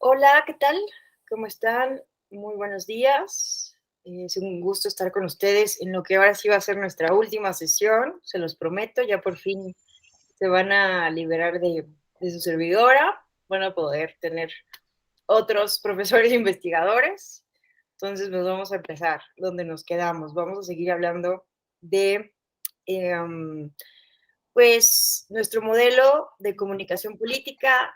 Hola, ¿qué tal? ¿Cómo están? Muy buenos días. Es un gusto estar con ustedes en lo que ahora sí va a ser nuestra última sesión, se los prometo, ya por fin se van a liberar de su servidora, van a poder tener otros profesores investigadores. Entonces, pues vamos a empezar donde nos quedamos. Vamos a seguir hablando de, em, pues, nuestro modelo de comunicación política,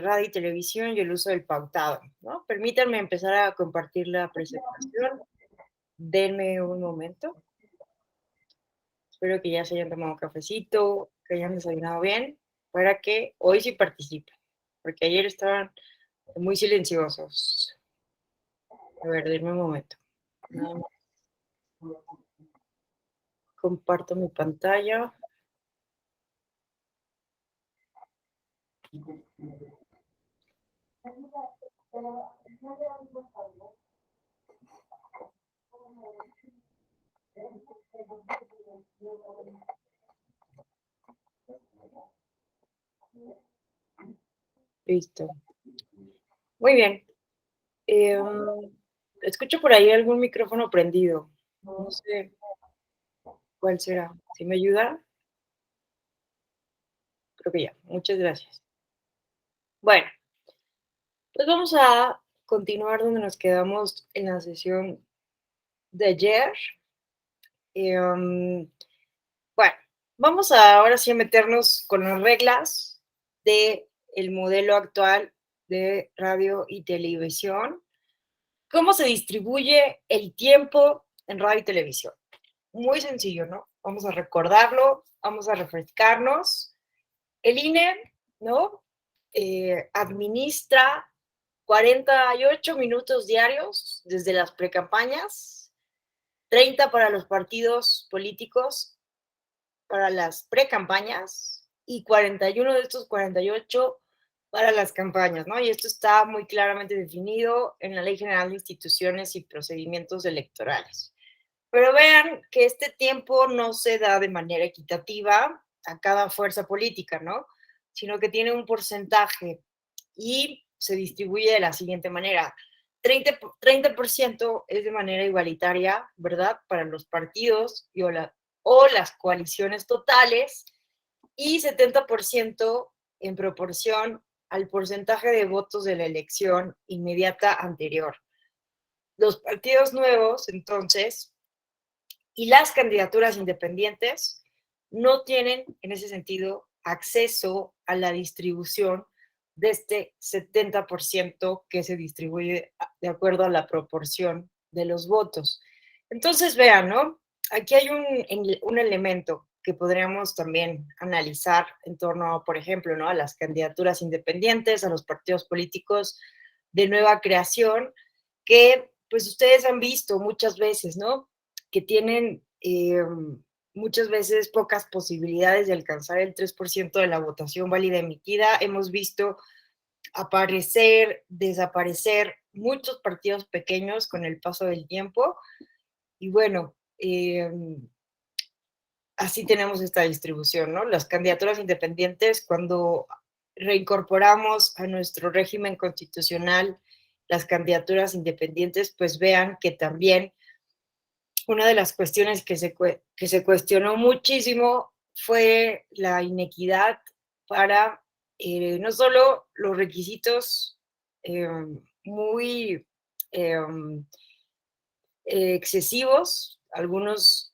radio y televisión y el uso del pautado, ¿no? Permítanme empezar a compartir la presentación. Denme un momento. Espero que ya se hayan tomado un cafecito, que hayan desayunado bien, para que hoy sí participen, porque ayer estaban muy silenciosos. A ver, denme un momento. Nada más comparto mi pantalla. Listo. Muy bien. Em, escucho por ahí algún micrófono prendido. No sé cuál será. ¿Sí me ayuda? Creo que ya. Muchas gracias. Bueno, pues vamos a continuar donde nos quedamos en la sesión de ayer. Em, bueno, vamos ahora sí a meternos con las reglas de el modelo actual de radio y televisión. ¿Cómo se distribuye el tiempo en radio y televisión? Muy sencillo, ¿no? Vamos a recordarlo, vamos a refrescarnos. El INE, ¿no? Administra 48 minutos diarios desde las precampañas, 30 para los partidos políticos para las precampañas y 41 de estos 48 para las campañas, ¿no? Y esto está muy claramente definido en la Ley General de Instituciones y Procedimientos Electorales. Pero vean que este tiempo no se da de manera equitativa a cada fuerza política, ¿no? Sino que tiene un porcentaje y se distribuye de la siguiente manera. 30% es de manera igualitaria, ¿verdad? Para los partidos o las coaliciones totales y 70% en proporción al porcentaje de votos de la elección inmediata anterior. Los partidos nuevos, entonces, y las candidaturas independientes no tienen, en ese sentido, acceso a la distribución de este 70% que se distribuye de acuerdo a la proporción de los votos. Entonces, vean, ¿no? Aquí hay un elemento que podríamos también analizar en torno, por ejemplo, ¿no? A las candidaturas independientes, a los partidos políticos de nueva creación, que pues ustedes han visto muchas veces, ¿no? Que tienen muchas veces pocas posibilidades de alcanzar el 3% de la votación válida emitida. Hemos visto aparecer, desaparecer muchos partidos pequeños con el paso del tiempo. Y bueno, así tenemos esta distribución, ¿no? Las candidaturas independientes, cuando reincorporamos a nuestro régimen constitucional las candidaturas independientes, pues vean que también una de las cuestiones que se cuestionó muchísimo fue la inequidad para no solo los requisitos eh, muy eh, excesivos, algunos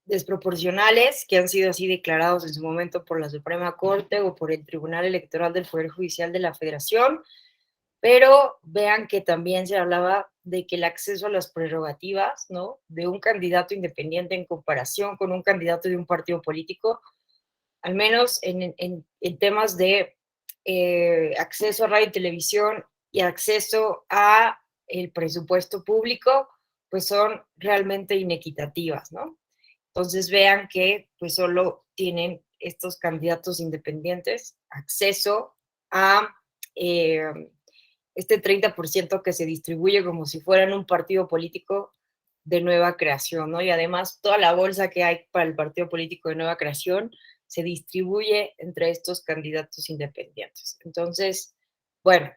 desproporcionales que han sido así declarados en su momento por la Suprema Corte o por el Tribunal Electoral del Poder Judicial de la Federación, pero vean que también se hablaba de que el acceso a las prerrogativas, ¿no? De un candidato independiente en comparación con un candidato de un partido político, al menos en temas de acceso a radio y televisión y acceso a el presupuesto público, pues son realmente inequitativas, ¿no? Entonces vean que pues solo tienen estos candidatos independientes acceso a este 30% que se distribuye como si fueran un partido político de nueva creación, ¿no? Y además toda la bolsa que hay para el partido político de nueva creación se distribuye entre estos candidatos independientes. Entonces, Bueno,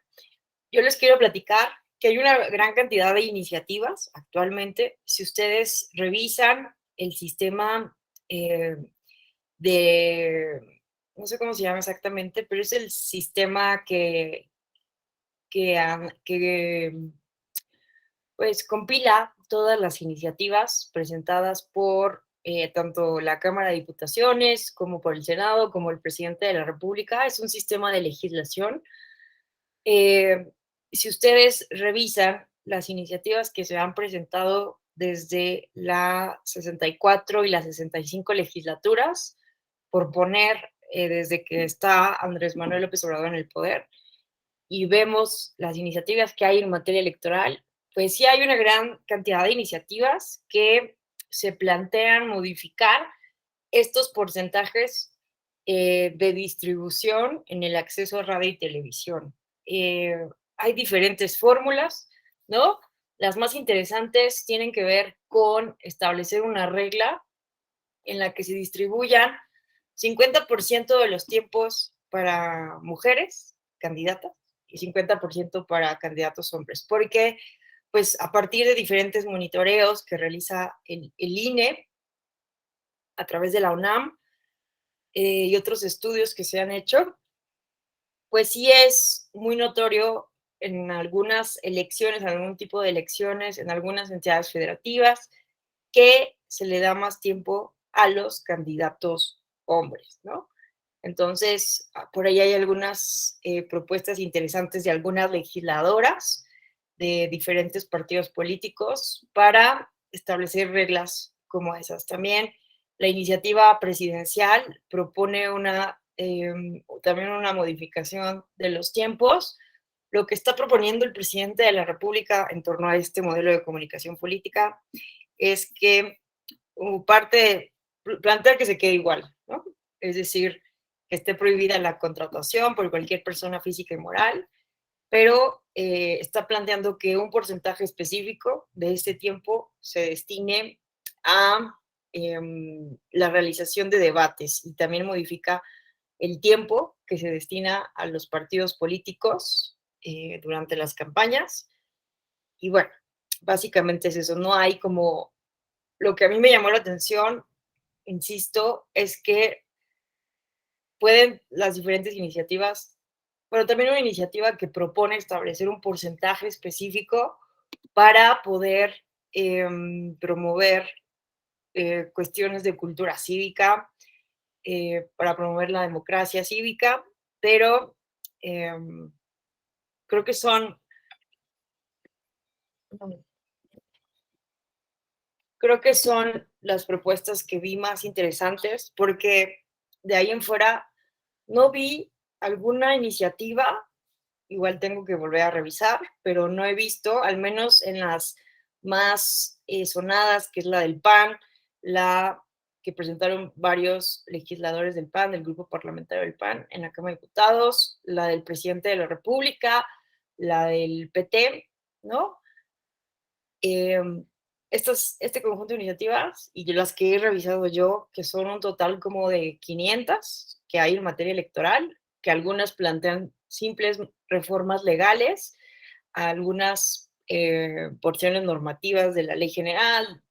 yo les quiero platicar que hay una gran cantidad de iniciativas actualmente. Si ustedes revisan el sistema eh, de, no sé cómo se llama exactamente, pero es el sistema que pues compila todas las iniciativas presentadas por tanto la Cámara de Diputaciones como por el Senado, como el presidente de la República. Es un sistema de legislación. Eh, si ustedes revisan las iniciativas que se han presentado desde la 64 y las 65 legislaturas, por poner desde que está Andrés Manuel López Obrador en el poder, y vemos las iniciativas que hay en materia electoral, pues sí hay una gran cantidad de iniciativas que se plantean modificar estos porcentajes de distribución en el acceso a radio y televisión. Eh, Hay diferentes fórmulas, ¿no? Las más interesantes tienen que ver con establecer una regla en la que se distribuyan 50% de los tiempos para mujeres candidatas y 50% para candidatos hombres, porque pues a partir de diferentes monitoreos que realiza el INE a través de la UNAM y otros estudios que se han hecho, pues sí es muy notorio en algunas elecciones, en algún tipo de elecciones, en algunas entidades federativas, que se le da más tiempo a los candidatos hombres, ¿no? Entonces, por ahí hay algunas propuestas interesantes de algunas legisladoras de diferentes partidos políticos para establecer reglas como esas. También la iniciativa presidencial propone también una modificación de los tiempos. Lo que está proponiendo el presidente de la República en torno a este modelo de comunicación política es que parte plantea que se quede igual, ¿no? Es decir, que esté prohibida la contratación por cualquier persona física y moral, pero está planteando que un porcentaje específico de este tiempo se destine a la realización de debates y también modifica el tiempo que se destina a los partidos políticos durante las campañas. Y bueno, básicamente es eso, no hay como lo que a mí me llamó la atención, insisto, es que pueden las diferentes iniciativas, pero también una iniciativa que propone establecer un porcentaje específico para poder promover cuestiones de cultura cívica, para promover la democracia cívica, pero eh, creo que creo que son las propuestas que vi más interesantes, porque de ahí en fuera no vi alguna iniciativa, igual tengo que volver a revisar, pero no he visto, al menos en las más sonadas, que es la del PAN, la que presentaron varios legisladores del PAN, del grupo parlamentario del PAN en la Cámara de Diputados, la del presidente de la República, la del PT, ¿no? Eh, este conjunto de iniciativas y las que he revisado yo, que son un total como de 500 que hay en materia electoral, que algunas plantean simples reformas legales, algunas porciones normativas de la ley general,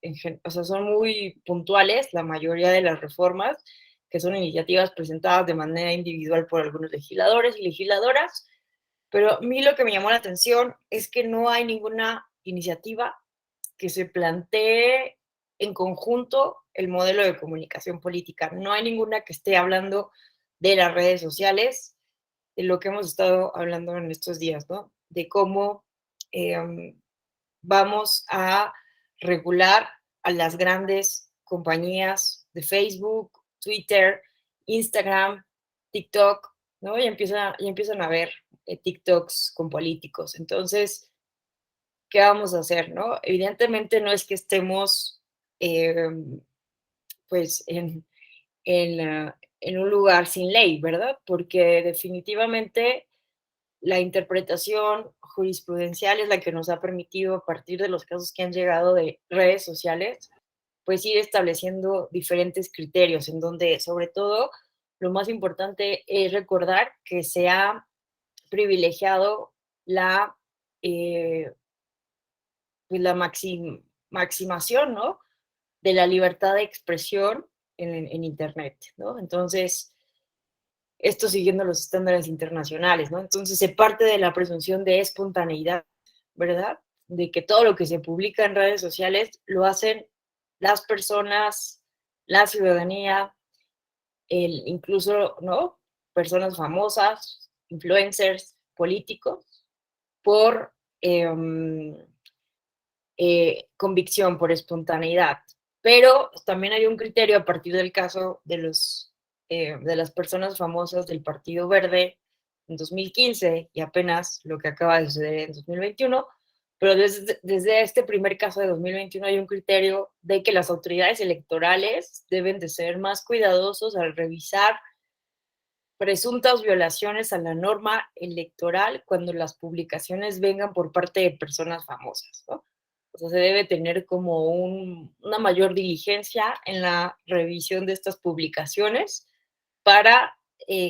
o sea, son muy puntuales la mayoría de las reformas, que son iniciativas presentadas de manera individual por algunos legisladores y legisladoras, pero a mí lo que me llamó la atención es que no hay ninguna iniciativa que se plantee en conjunto el modelo de comunicación política. No hay ninguna que esté hablando de las redes sociales, de lo que hemos estado hablando en estos días, ¿no? De cómo eh, vamos a regular a las grandes compañías de Facebook, Twitter, Instagram, TikTok, ¿no? Y empiezan a ver TikToks con políticos. Entonces, ¿qué vamos a hacer, no? Evidentemente no es que estemos, eh, pues, en un lugar sin ley, ¿verdad? Porque definitivamente la interpretación jurisprudencial es la que nos ha permitido, a partir de los casos que han llegado de redes sociales, pues ir estableciendo diferentes criterios, en donde sobre todo lo más importante es recordar que se ha privilegiado la, pues la maximación, ¿no? De la libertad de expresión en Internet, ¿no? Entonces, esto siguiendo los estándares internacionales, ¿no? Entonces, se parte de la presunción de espontaneidad, ¿verdad? De que todo lo que se publica en redes sociales lo hacen las personas, la ciudadanía, incluso, ¿no? Personas famosas, influencers, políticos, por convicción, por espontaneidad. Pero también hay un criterio a partir del caso de las personas famosas del Partido Verde en 2015 y apenas lo que acaba de suceder en 2021, pero desde este primer caso de 2021 hay un criterio de que las autoridades electorales deben de ser más cuidadosos al revisar presuntas violaciones a la norma electoral cuando las publicaciones vengan por parte de personas famosas, ¿no? O sea, se debe tener como una mayor diligencia en la revisión de estas publicaciones para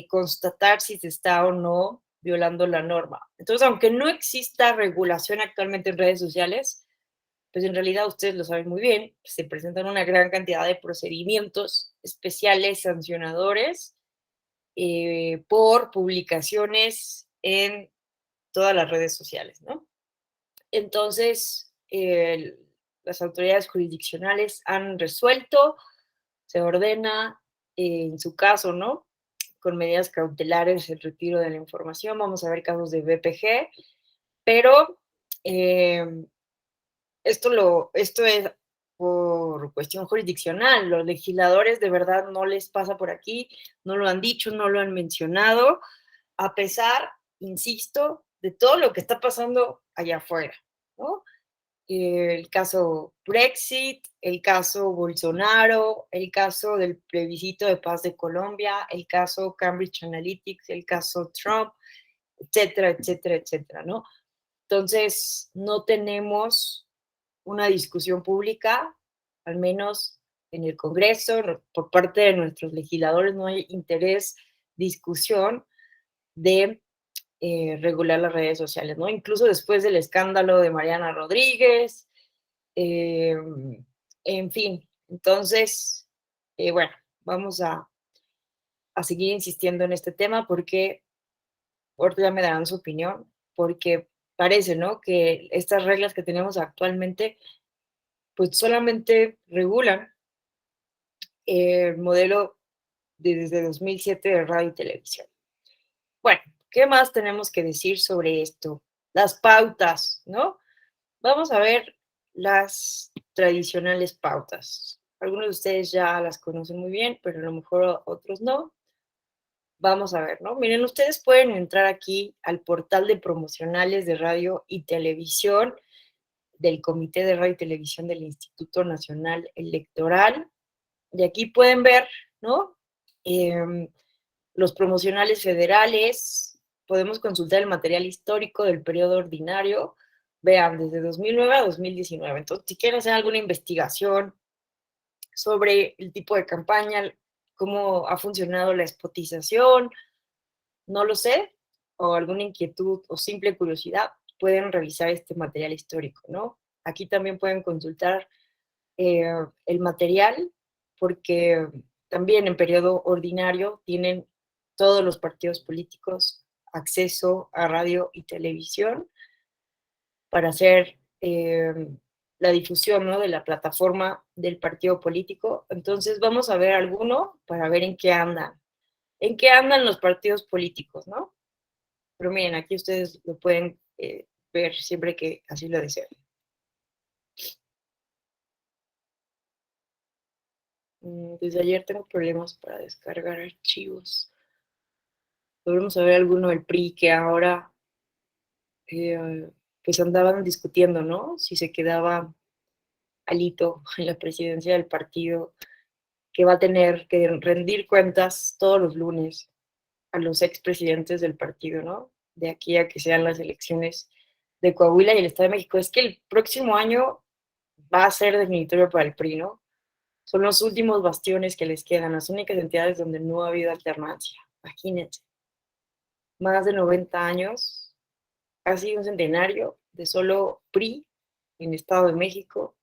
constatar si se está o no violando la norma. Entonces, aunque no exista regulación actualmente en redes sociales, pues en realidad ustedes lo saben muy bien, se presentan una gran cantidad de procedimientos especiales sancionadores por publicaciones en todas las redes sociales, ¿no? Entonces, las autoridades jurisdiccionales han resuelto, se ordena, en su caso, ¿no? Con medidas cautelares el retiro de la información. Vamos a ver casos de BPG, pero eh, esto es por cuestión jurisdiccional. Los legisladores de verdad no les pasa por aquí, no lo han dicho, no lo han mencionado, a pesar, insisto, de todo lo que está pasando allá afuera, ¿no? El caso Brexit, el caso Bolsonaro, el caso del plebiscito de paz de Colombia, el caso Cambridge Analytics, el caso Trump, etcétera, etcétera, etcétera, ¿no? Entonces, no tenemos una discusión pública, al menos en el Congreso, por parte de nuestros legisladores, no hay interés, discusión de regular las redes sociales, ¿no? Incluso después del escándalo de Mariana Rodríguez, eh, en fin, entonces, bueno, vamos a seguir insistiendo en este tema porque ahorita ya me darán su opinión, porque parece, ¿no? Que estas reglas que tenemos actualmente, pues solamente regulan el modelo desde 2007 de radio y televisión. Bueno, ¿qué más tenemos que decir sobre esto? Las pautas, ¿no? Vamos a ver las tradicionales pautas. Algunos de ustedes ya las conocen muy bien, pero a lo mejor otros no. Vamos a ver, ¿no? Miren, ustedes pueden entrar aquí al portal de promocionales de radio y televisión del Comité de Radio y Televisión del Instituto Nacional Electoral. Y aquí pueden ver, ¿no? Los promocionales federales, podemos consultar el material histórico del periodo ordinario, vean, desde 2009 a 2019. Entonces, si quieren hacer alguna investigación sobre el tipo de campaña, cómo ha funcionado la spotización, no lo sé, o alguna inquietud o simple curiosidad, pueden revisar este material histórico, ¿no? Aquí también pueden consultar el material, porque también en periodo ordinario tienen todos los partidos políticos acceso a radio y televisión para hacer la difusión, ¿no? De la plataforma del partido político. Entonces vamos a ver alguno para ver en qué andan los partidos políticos, ¿no? Pero miren, aquí ustedes lo pueden ver siempre que así lo deseen. Desde ayer tengo problemas para descargar archivos. Volvemos a ver alguno del PRI que ahora pues andaban discutiendo, ¿no? Si se quedaba Alito en la presidencia del partido, que va a tener que rendir cuentas todos los lunes a los expresidentes del partido, ¿no? De aquí a que sean las elecciones de Coahuila y el Estado de México. Es que el próximo año va a ser definitorio para el PRI, ¿no? Son los últimos bastiones que les quedan, las únicas entidades donde no ha habido alternancia. Imagínense. más de 90 años, casi un centenario de solo PRI en Estado de México,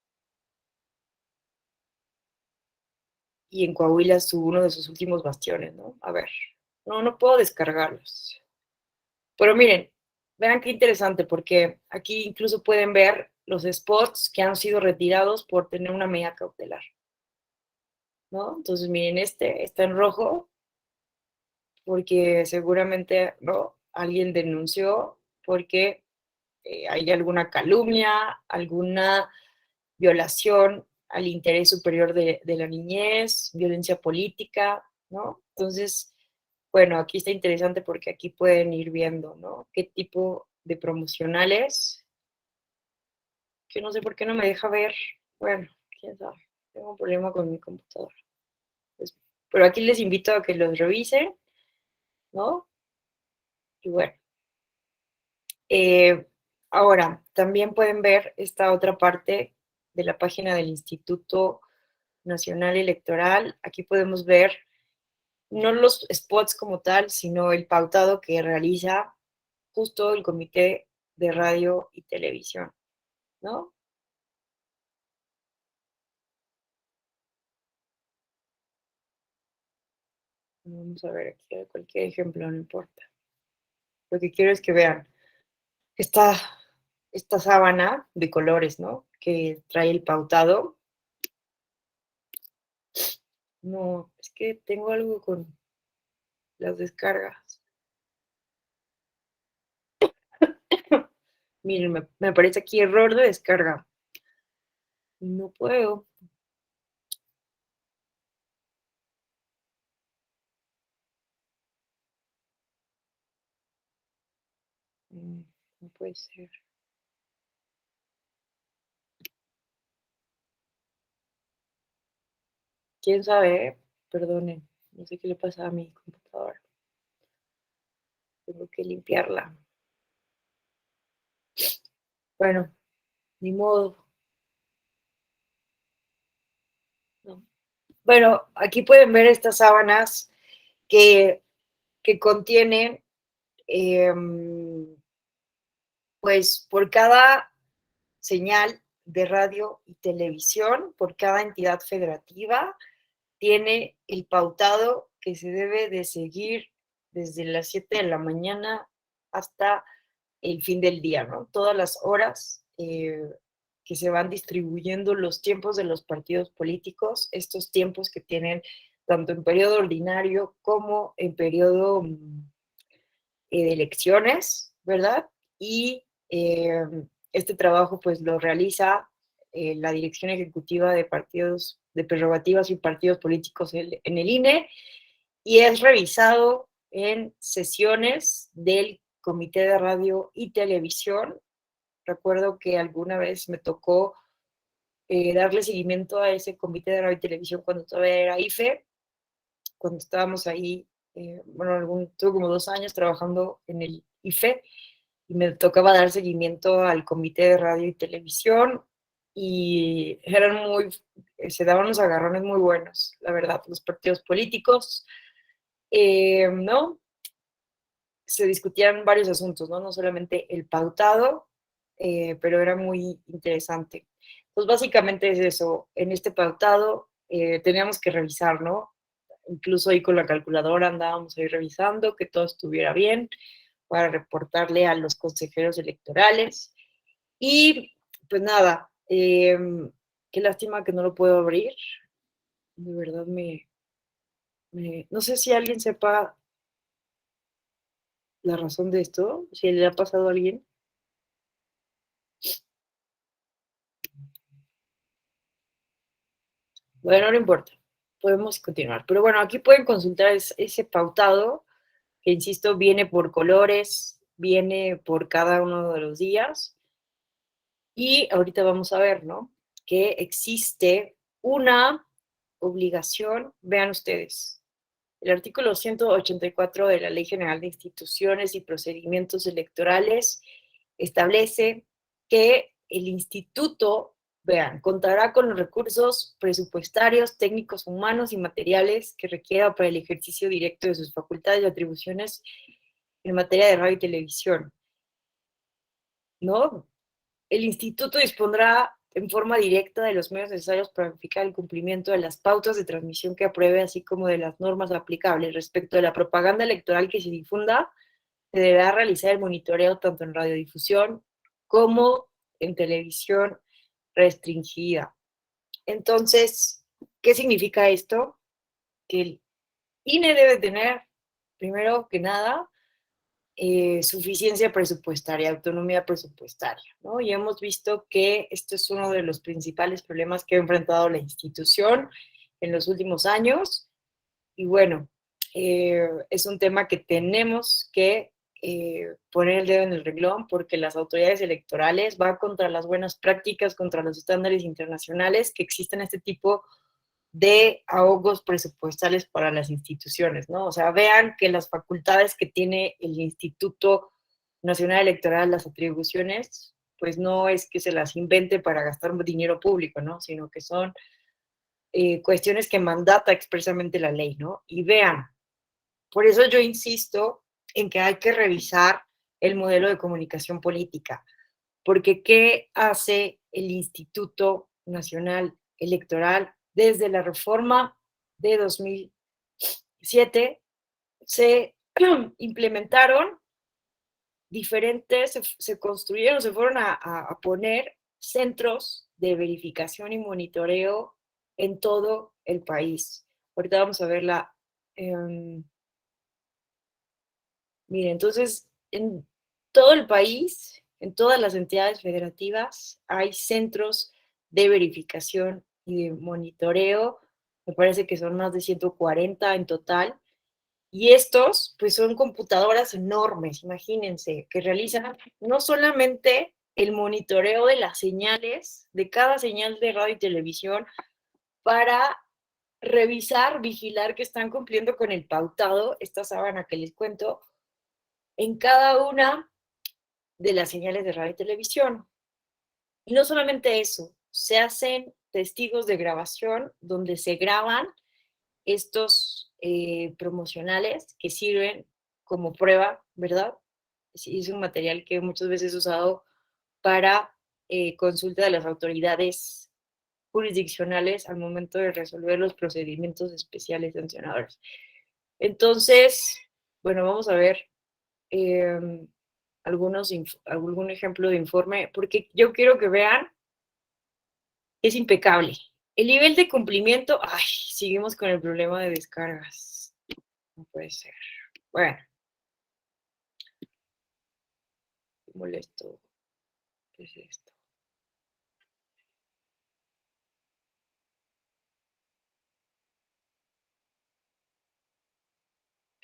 y en Coahuila uno de sus últimos bastiones, ¿no? A ver, no puedo descargarlos. Pero miren, vean qué interesante, porque aquí incluso pueden ver los spots que han sido retirados por tener una medida cautelar, ¿no? Entonces, miren, este está en rojo porque seguramente, ¿no? Alguien denunció porque hay alguna calumnia, alguna violación al interés superior de la niñez, violencia política, ¿no? Entonces, bueno, aquí está interesante porque aquí pueden ir viendo, ¿no? Qué tipo de promocionales, que no sé por qué no me deja ver, bueno, quién sabe, tengo un problema con mi computadora. Pues, pero aquí les invito a que los revisen, ¿no? Y bueno, eh, ahora, también pueden ver esta otra parte de la página del Instituto Nacional Electoral. Aquí podemos ver no los spots como tal, sino el pautado que realiza justo el Comité de Radio y Televisión, ¿no? Vamos a ver aquí cualquier ejemplo, no importa. Lo que quiero es que vean esta, esta sábana de colores, ¿no? Que trae el pautado. No, es que tengo algo con las descargas. Miren, me aparece aquí error de descarga. No puedo. No puede ser. ¿Quién sabe? Perdonen. No sé qué le pasa a mi computadora. Tengo que limpiarla. Bueno, ni modo. ¿No? Bueno, aquí pueden ver estas sábanas que, que contienen, eh, pues, por cada señal de radio y televisión, por cada entidad federativa, tiene el pautado que se debe de seguir desde las 7 de la mañana hasta el fin del día, ¿no? Todas las horas que se van distribuyendo los tiempos de los partidos políticos, estos tiempos que tienen tanto en periodo ordinario como en periodo de elecciones, ¿verdad? Y este trabajo pues lo realiza la Dirección Ejecutiva de Partidos, de Prerrogativas y Partidos Políticos en el INE, y es revisado en sesiones del Comité de Radio y Televisión. Recuerdo que alguna vez me tocó darle seguimiento a ese Comité de Radio y Televisión cuando todavía era IFE, cuando estábamos ahí, bueno, tuve como 2 años trabajando en el IFE y me tocaba dar seguimiento al Comité de Radio y Televisión, y se daban unos agarrones muy buenos, la verdad, los partidos políticos, ¿no? Se discutían varios asuntos, ¿no? No solamente el pautado, pero era muy interesante. Pues básicamente es eso, en este pautado teníamos que revisar, ¿no? Incluso ahí con la calculadora andábamos ahí revisando que todo estuviera bien para reportarle a los consejeros electorales. Y pues nada, qué lástima que no lo puedo abrir. De verdad no sé si alguien sepa la razón de esto, si le ha pasado a alguien. Bueno, no importa, podemos continuar. Pero bueno, aquí pueden consultar ese pautado, que insisto, viene por colores, viene por cada uno de los días. Y ahorita vamos a ver, ¿no? Que existe una obligación, vean ustedes, el artículo 184 de la Ley General de Instituciones y Procedimientos Electorales establece que el instituto, vean, contará con los recursos presupuestarios, técnicos, humanos y materiales que requiera para el ejercicio directo de sus facultades y atribuciones en materia de radio y televisión, ¿no? El instituto dispondrá en forma directa de los medios necesarios para verificar el cumplimiento de las pautas de transmisión que apruebe, así como de las normas aplicables. Respecto de la propaganda electoral que se difunda, se deberá realizar el monitoreo tanto en radiodifusión como en televisión restringida. Entonces, ¿qué significa esto? Que el INE debe tener, primero que nada, suficiencia presupuestaria, autonomía presupuestaria, ¿no? Y hemos visto que esto es uno de los principales problemas que ha enfrentado la institución en los últimos años. Y bueno, es un tema que tenemos que poner el dedo en el renglón porque las autoridades electorales van contra las buenas prácticas, contra los estándares internacionales que existen este tipo de ahogos presupuestales para las instituciones, ¿no? O sea, vean que las facultades que tiene el Instituto Nacional Electoral, las atribuciones, pues no es que se las invente para gastar dinero público, ¿no? Sino que son cuestiones que mandata expresamente la ley, ¿no? Y vean, por eso yo insisto en que hay que revisar el modelo de comunicación política, porque ¿qué hace el Instituto Nacional Electoral? Desde la reforma de 2007 se implementaron diferentes, se construyeron, se fueron a poner centros de verificación y monitoreo en todo el país. Ahorita vamos a verla. Mire, entonces, en todo el país, en todas las entidades federativas, hay centros de verificación y de monitoreo. Me parece que son más de 140 en total. Y estos, pues son computadoras enormes, imagínense, que realizan no solamente el monitoreo de las señales, de cada señal de radio y televisión, para revisar, vigilar que están cumpliendo con el pautado, esta sábana que les cuento, en cada una de las señales de radio y televisión. Y no solamente eso, se hacen testigos de grabación donde se graban estos promocionales que sirven como prueba, ¿verdad? Es un material que muchas veces es usado para consulta de las autoridades jurisdiccionales al momento de resolver los procedimientos especiales sancionadores. Entonces, bueno, vamos a ver eh, algún ejemplo de informe, porque yo quiero que vean, es impecable. El nivel de cumplimiento, ay, seguimos con el problema de descargas. No puede ser. Bueno, qué molesto. ¿Qué es esto?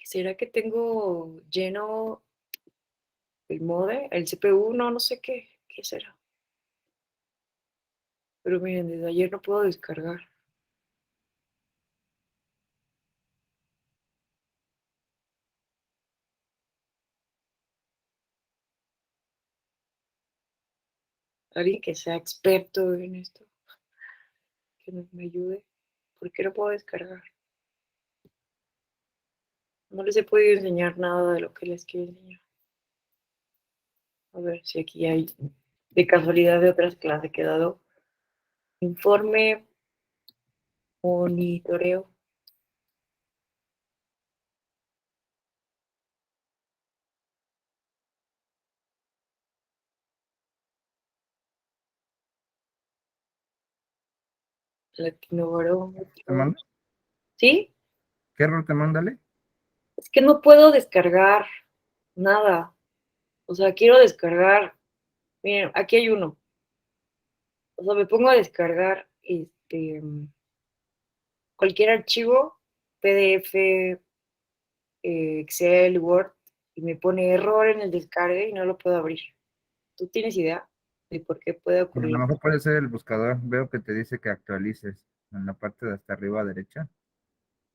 ¿Será que tengo lleno el modem, el CPU? No, no sé qué. ¿Qué será? Pero miren, desde ayer no puedo descargar. Alguien que sea experto en esto, que me ayude. ¿Por qué no puedo descargar? No les he podido enseñar nada de lo que les quiero enseñar. A ver si aquí hay, de casualidad de otras clases, quedado informe, monitoreo. ¿Te Latinobarómetro. manda? ¿Sí? ¿Qué error te mándale? Es que no puedo descargar nada. O sea, quiero descargar. Miren, aquí hay uno. O sea, me pongo a descargar cualquier archivo, PDF, Excel, Word, y me pone error en el descargue y no lo puedo abrir. ¿Tú tienes idea de por qué puede A lo ocurrir? mejor puede ser el buscador. Veo que te dice que actualices. En la parte de hasta arriba derecha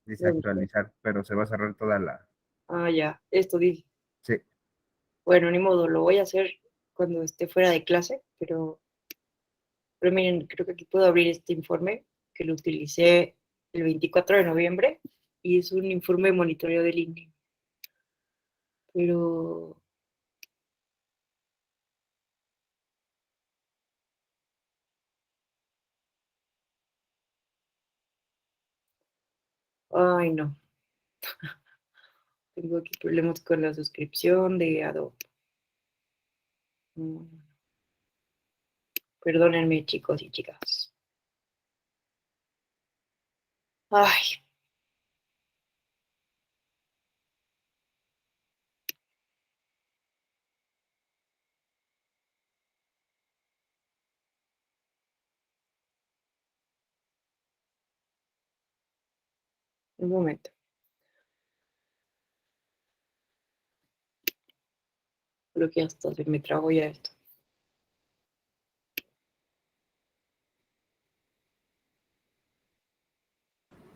dice actualizar, pero se va a cerrar toda la... Ah, ya, esto dice. Sí, Bueno, ni modo, lo voy a hacer cuando esté fuera de clase, pero miren, creo que aquí puedo abrir este informe que lo utilicé el 24 de noviembre y es un informe de monitoreo del INE. pero... Ay, no. Tengo aquí problemas con la suscripción de Adobe. Mm, Perdónenme, chicos y chicas. Ay, un momento. Creo que hasta se me trabó ya esto.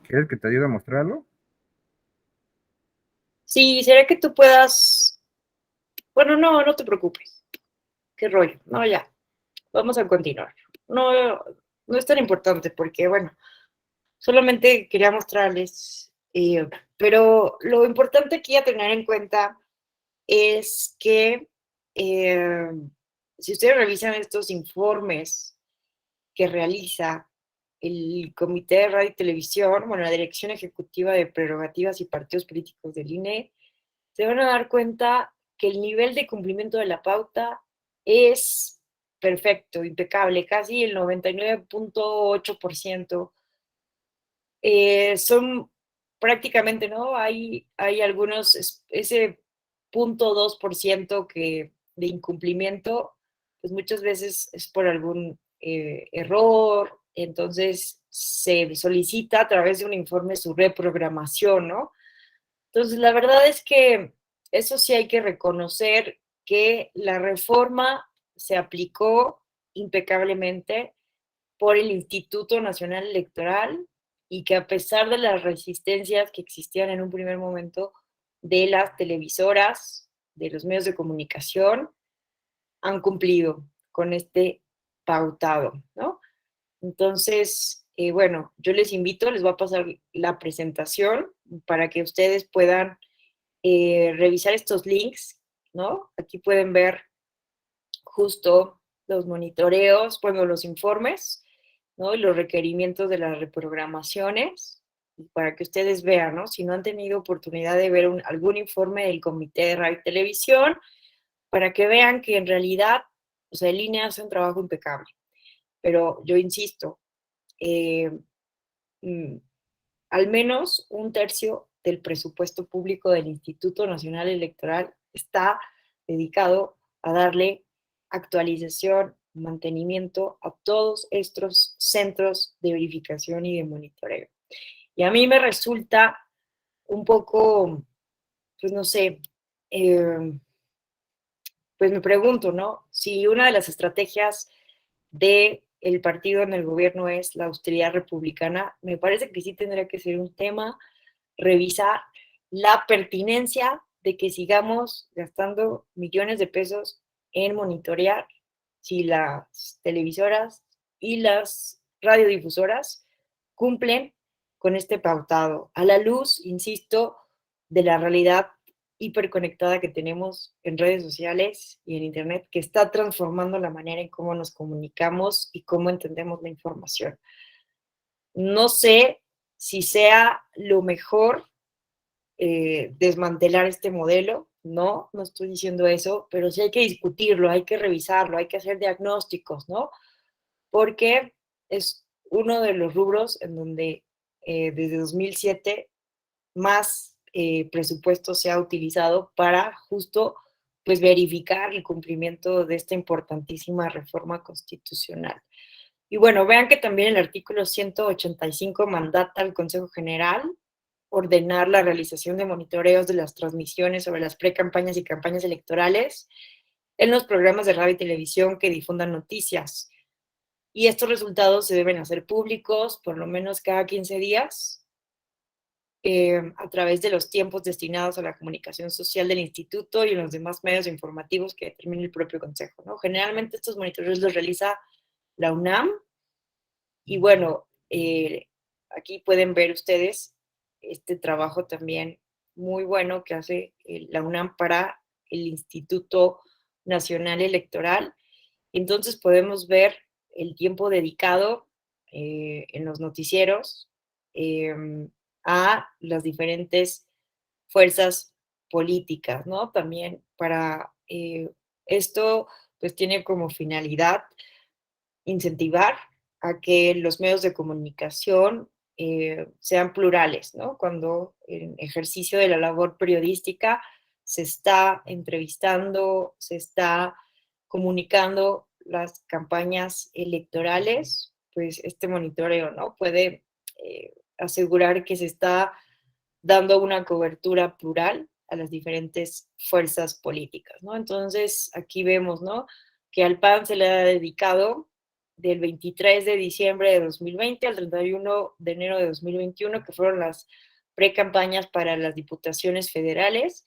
¿Quieres que te ayude a mostrarlo? Sí, ¿será que tú puedas? Bueno, no, no te preocupes. Qué rollo. No, ya. Vamos a continuar. No, no es tan importante porque, bueno, solamente quería mostrarles. Pero lo importante aquí a tener en cuenta es que eh, si ustedes revisan estos informes que realiza el Comité de Radio y Televisión, bueno, la Dirección Ejecutiva de Prerrogativas y Partidos Políticos del INE, se van a dar cuenta que el nivel de cumplimiento de la pauta es perfecto, impecable, casi el 99.8%. Son prácticamente, ¿no? Hay algunos, ese 0.2% de incumplimiento, pues muchas veces es por algún error, entonces se solicita a través de un informe su reprogramación, ¿no? Entonces, la verdad es que eso sí hay que reconocer que la reforma se aplicó impecablemente por el Instituto Nacional Electoral y que a pesar de las resistencias que existían en un primer momento de las televisoras, de los medios de comunicación, han cumplido con este pautado, ¿no? Entonces, bueno, yo les invito, les voy a pasar la presentación para que ustedes puedan revisar estos links, ¿no? Aquí pueden ver justo los monitoreos, bueno, los informes, ¿no? Y los requerimientos de las reprogramaciones, para que ustedes vean, ¿no? Si no han tenido oportunidad de ver algún informe del Comité de Radio y Televisión, para que vean que en realidad, o sea, el INE hace un trabajo impecable. Pero yo insisto, eh, mm, al menos un tercio del presupuesto público del Instituto Nacional Electoral está dedicado a darle actualización, mantenimiento a todos estos centros de verificación y de monitoreo. Y a mí me resulta un poco, pues no sé, eh, pues me pregunto, ¿no? Si una de las estrategias del partido en el gobierno es la austeridad republicana, me parece que sí tendría que ser un tema revisar la pertinencia de que sigamos gastando millones de pesos en monitorear si las televisoras y las radiodifusoras cumplen con este pautado, a la luz, insisto, de la realidad hiperconectada que tenemos en redes sociales y en Internet, que está transformando la manera en cómo nos comunicamos y cómo entendemos la información. No sé si sea lo mejor desmantelar este modelo, no, no estoy diciendo eso, pero sí hay que discutirlo, hay que revisarlo, hay que hacer diagnósticos, ¿no? Porque es uno de los rubros en donde desde 2007 más presupuesto se ha utilizado para justo pues verificar el cumplimiento de esta importantísima reforma constitucional. Y bueno, vean que también el artículo 185 mandata al Consejo General ordenar la realización de monitoreos de las transmisiones sobre las precampañas y campañas electorales en los programas de radio y televisión que difundan noticias. Y estos resultados se deben hacer públicos por lo menos cada 15 días a través de los tiempos destinados a la comunicación social del instituto y en los demás medios informativos que determine el propio consejo, ¿no? Generalmente estos monitoreos los realiza la UNAM y bueno, aquí pueden ver ustedes este trabajo también muy bueno que hace la UNAM para el Instituto Nacional Electoral. Entonces podemos ver el tiempo dedicado en los noticieros a las diferentes fuerzas políticas, ¿no? También para esto, pues tiene como finalidad incentivar a que los medios de comunicación sean plurales, ¿no? Cuando en ejercicio de la labor periodística se está entrevistando, se está comunicando las campañas electorales, pues este monitoreo, ¿no? Puede asegurar que se está dando una cobertura plural a las diferentes fuerzas políticas, ¿no? Entonces, aquí vemos, ¿no? Que al PAN se le ha dedicado del 23 de diciembre de 2020 al 31 de enero de 2021, que fueron las precampañas para las diputaciones federales,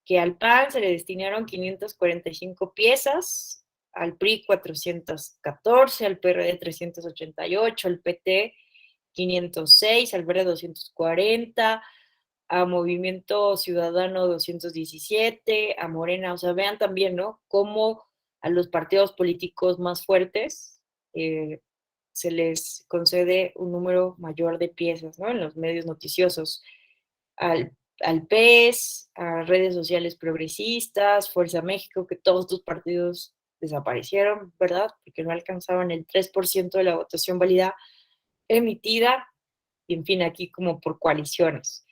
que al PAN se le destinaron 545 piezas, al PRI 414, al PRD 388, al PT 506, al Verde 240, a Movimiento Ciudadano 217, a Morena, o sea, vean también, ¿no? Cómo a los partidos políticos más fuertes se les concede un número mayor de piezas, ¿no? En los medios noticiosos. Al PES, a redes sociales progresistas, Fuerza México, que todos tus partidos desaparecieron, ¿verdad? Porque no alcanzaban el 3% de la votación válida emitida, y en fin, aquí como por coaliciones.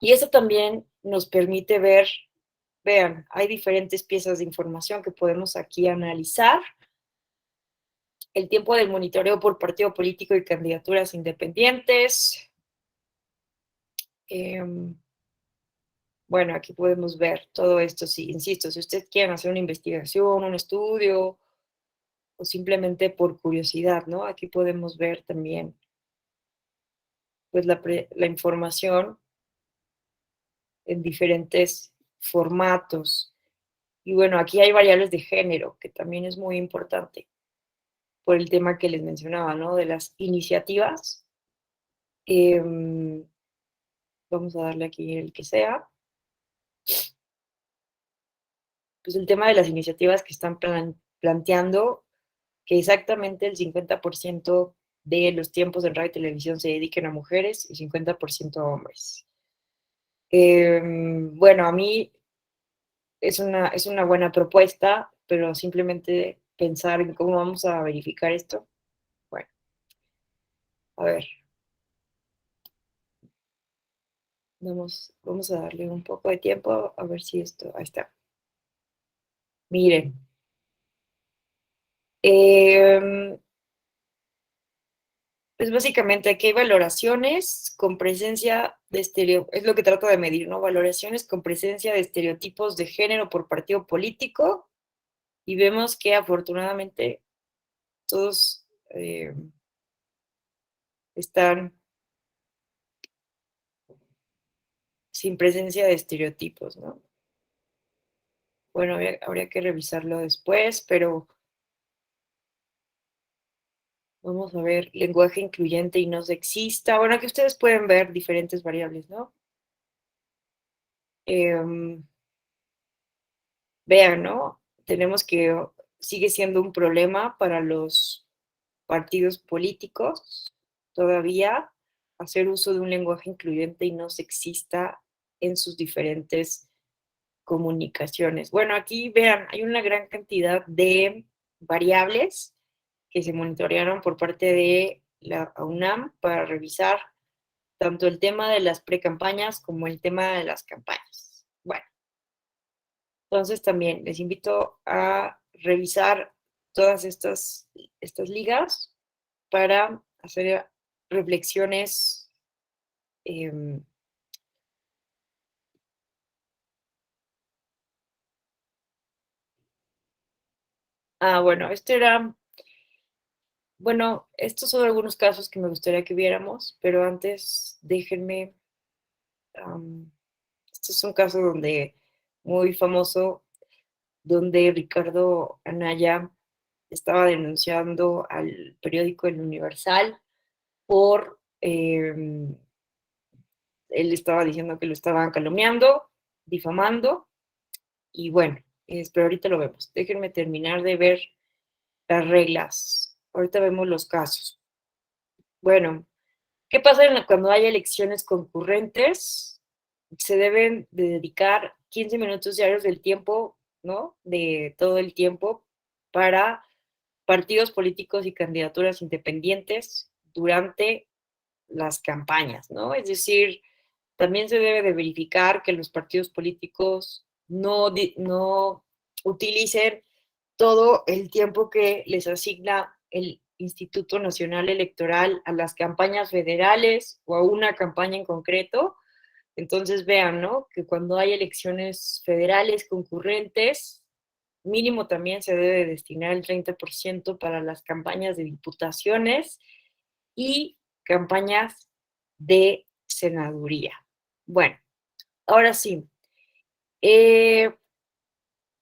Y eso también nos permite ver, vean, hay diferentes piezas de información que podemos aquí analizar. El tiempo del monitoreo por partido político y candidaturas independientes. Bueno, aquí podemos ver todo esto. Sí, insisto, si ustedes quieren hacer una investigación, un estudio, o simplemente por curiosidad, ¿no? Aquí podemos ver también pues la información en diferentes formatos. Y bueno, aquí hay variables de género, que también es muy importante por el tema que les mencionaba, ¿no? De las iniciativas. Vamos a darle aquí el que sea. Pues el tema de las iniciativas que están planteando que exactamente el 50% de los tiempos en radio y televisión se dediquen a mujeres y 50% a hombres. Bueno, a mí es una buena propuesta, pero simplemente pensar en cómo vamos a verificar esto. Bueno, a ver, vamos a darle un poco de tiempo a ver si esto, ahí está. Miren, pues básicamente aquí hay valoraciones con presencia de es lo que trato de medir, ¿no? Valoraciones con presencia de estereotipos de género por partido político, y vemos que afortunadamente todos están sin presencia de estereotipos, ¿no? Bueno, habría que revisarlo después, pero vamos a ver lenguaje incluyente y no sexista. Bueno, aquí ustedes pueden ver diferentes variables, ¿no? Vean, ¿no? Tenemos que sigue siendo un problema para los partidos políticos todavía hacer uso de un lenguaje incluyente y no sexista en sus diferentes comunicaciones. Bueno, aquí vean, hay una gran cantidad de variables que se monitorearon por parte de la UNAM para revisar tanto el tema de las precampañas como el tema de las campañas. Bueno, entonces también les invito a revisar todas estas ligas para hacer reflexiones. Bueno, bueno, estos son algunos casos que me gustaría que viéramos, pero antes déjenme, este es un caso donde muy famoso, donde Ricardo Anaya estaba denunciando al periódico El Universal por él estaba diciendo que lo estaban calumniando, difamando, y bueno, pero ahorita lo vemos. Déjenme terminar de ver las reglas. Ahorita vemos los casos. Bueno, ¿qué pasa cuando hay elecciones concurrentes? Se deben de dedicar 15 minutos diarios del tiempo, ¿no? De todo el tiempo para partidos políticos y candidaturas independientes durante las campañas, ¿no? Es decir, también se debe de verificar que los partidos políticos no utilicen todo el tiempo que les asigna el Instituto Nacional Electoral a las campañas federales o a una campaña en concreto. Entonces vean, ¿no? Que cuando hay elecciones federales concurrentes, mínimo también se debe destinar el 30% para las campañas de diputaciones y campañas de senaduría. Bueno, ahora sí,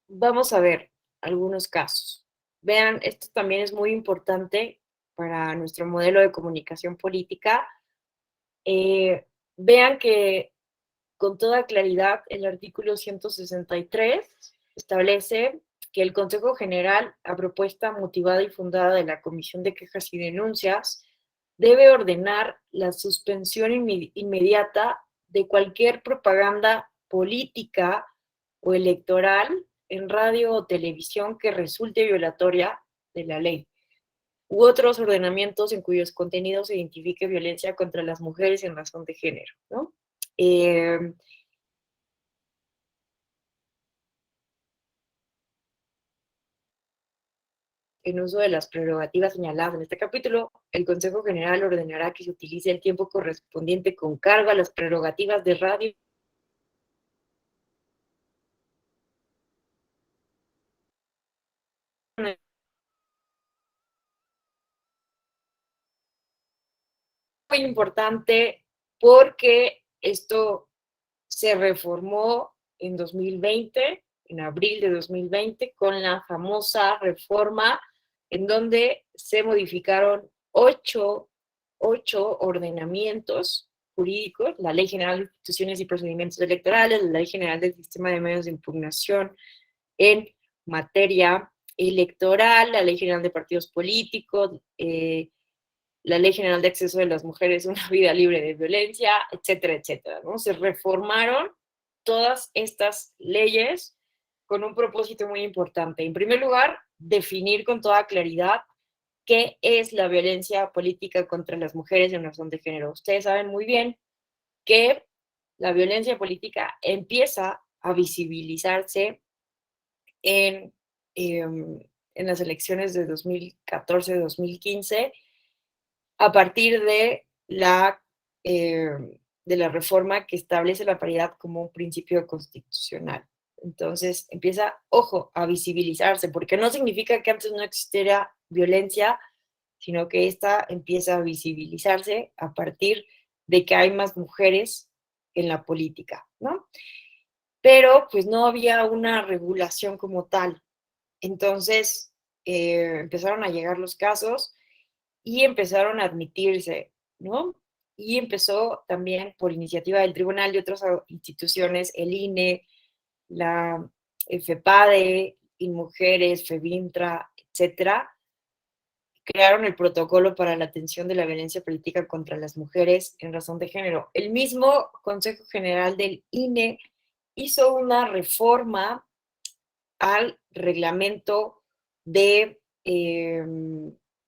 vamos a ver algunos casos. Vean, esto también es muy importante para nuestro modelo de comunicación política. Vean que con toda claridad el artículo 163 establece que el Consejo General, a propuesta motivada y fundada de la Comisión de Quejas y Denuncias, debe ordenar la suspensión inmediata de cualquier propaganda política o electoral en radio o televisión que resulte violatoria de la ley u otros ordenamientos en cuyos contenidos se identifique violencia contra las mujeres en razón de género, ¿no? En uso de las prerrogativas señaladas en este capítulo, el Consejo General ordenará que se utilice el tiempo correspondiente con cargo a las prerrogativas de radio muy importante porque esto se reformó en 2020, en abril de 2020, con la famosa reforma en donde se modificaron ocho ordenamientos jurídicos, la Ley General de Instituciones y Procedimientos Electorales, la Ley General del Sistema de Medios de Impugnación en materia electoral, la Ley General de Partidos Políticos, la Ley General de Acceso de las Mujeres a una vida libre de violencia, etcétera, etcétera, ¿no? Se reformaron todas estas leyes con un propósito muy importante. En primer lugar, definir con toda claridad qué es la violencia política contra las mujeres en razón de género. Ustedes saben muy bien que la violencia política empieza a visibilizarse en, en las elecciones de 2014-2015 a partir eh, de la reforma que establece la paridad como un principio constitucional. Entonces empieza, ojo, a visibilizarse, porque no significa que antes no existiera violencia, sino que esta empieza a visibilizarse a partir de que hay más mujeres en la política, ¿no? Pero pues no había una regulación como tal. Entonces empezaron a llegar los casos y empezaron a admitirse, ¿no? Y empezó también por iniciativa del tribunal y otras instituciones, el INE, la FEPADE, INMujeres, FEBINTRA, etcétera, crearon el protocolo para la atención de la violencia política contra las mujeres en razón de género. El mismo Consejo General del INE hizo una reforma al reglamento de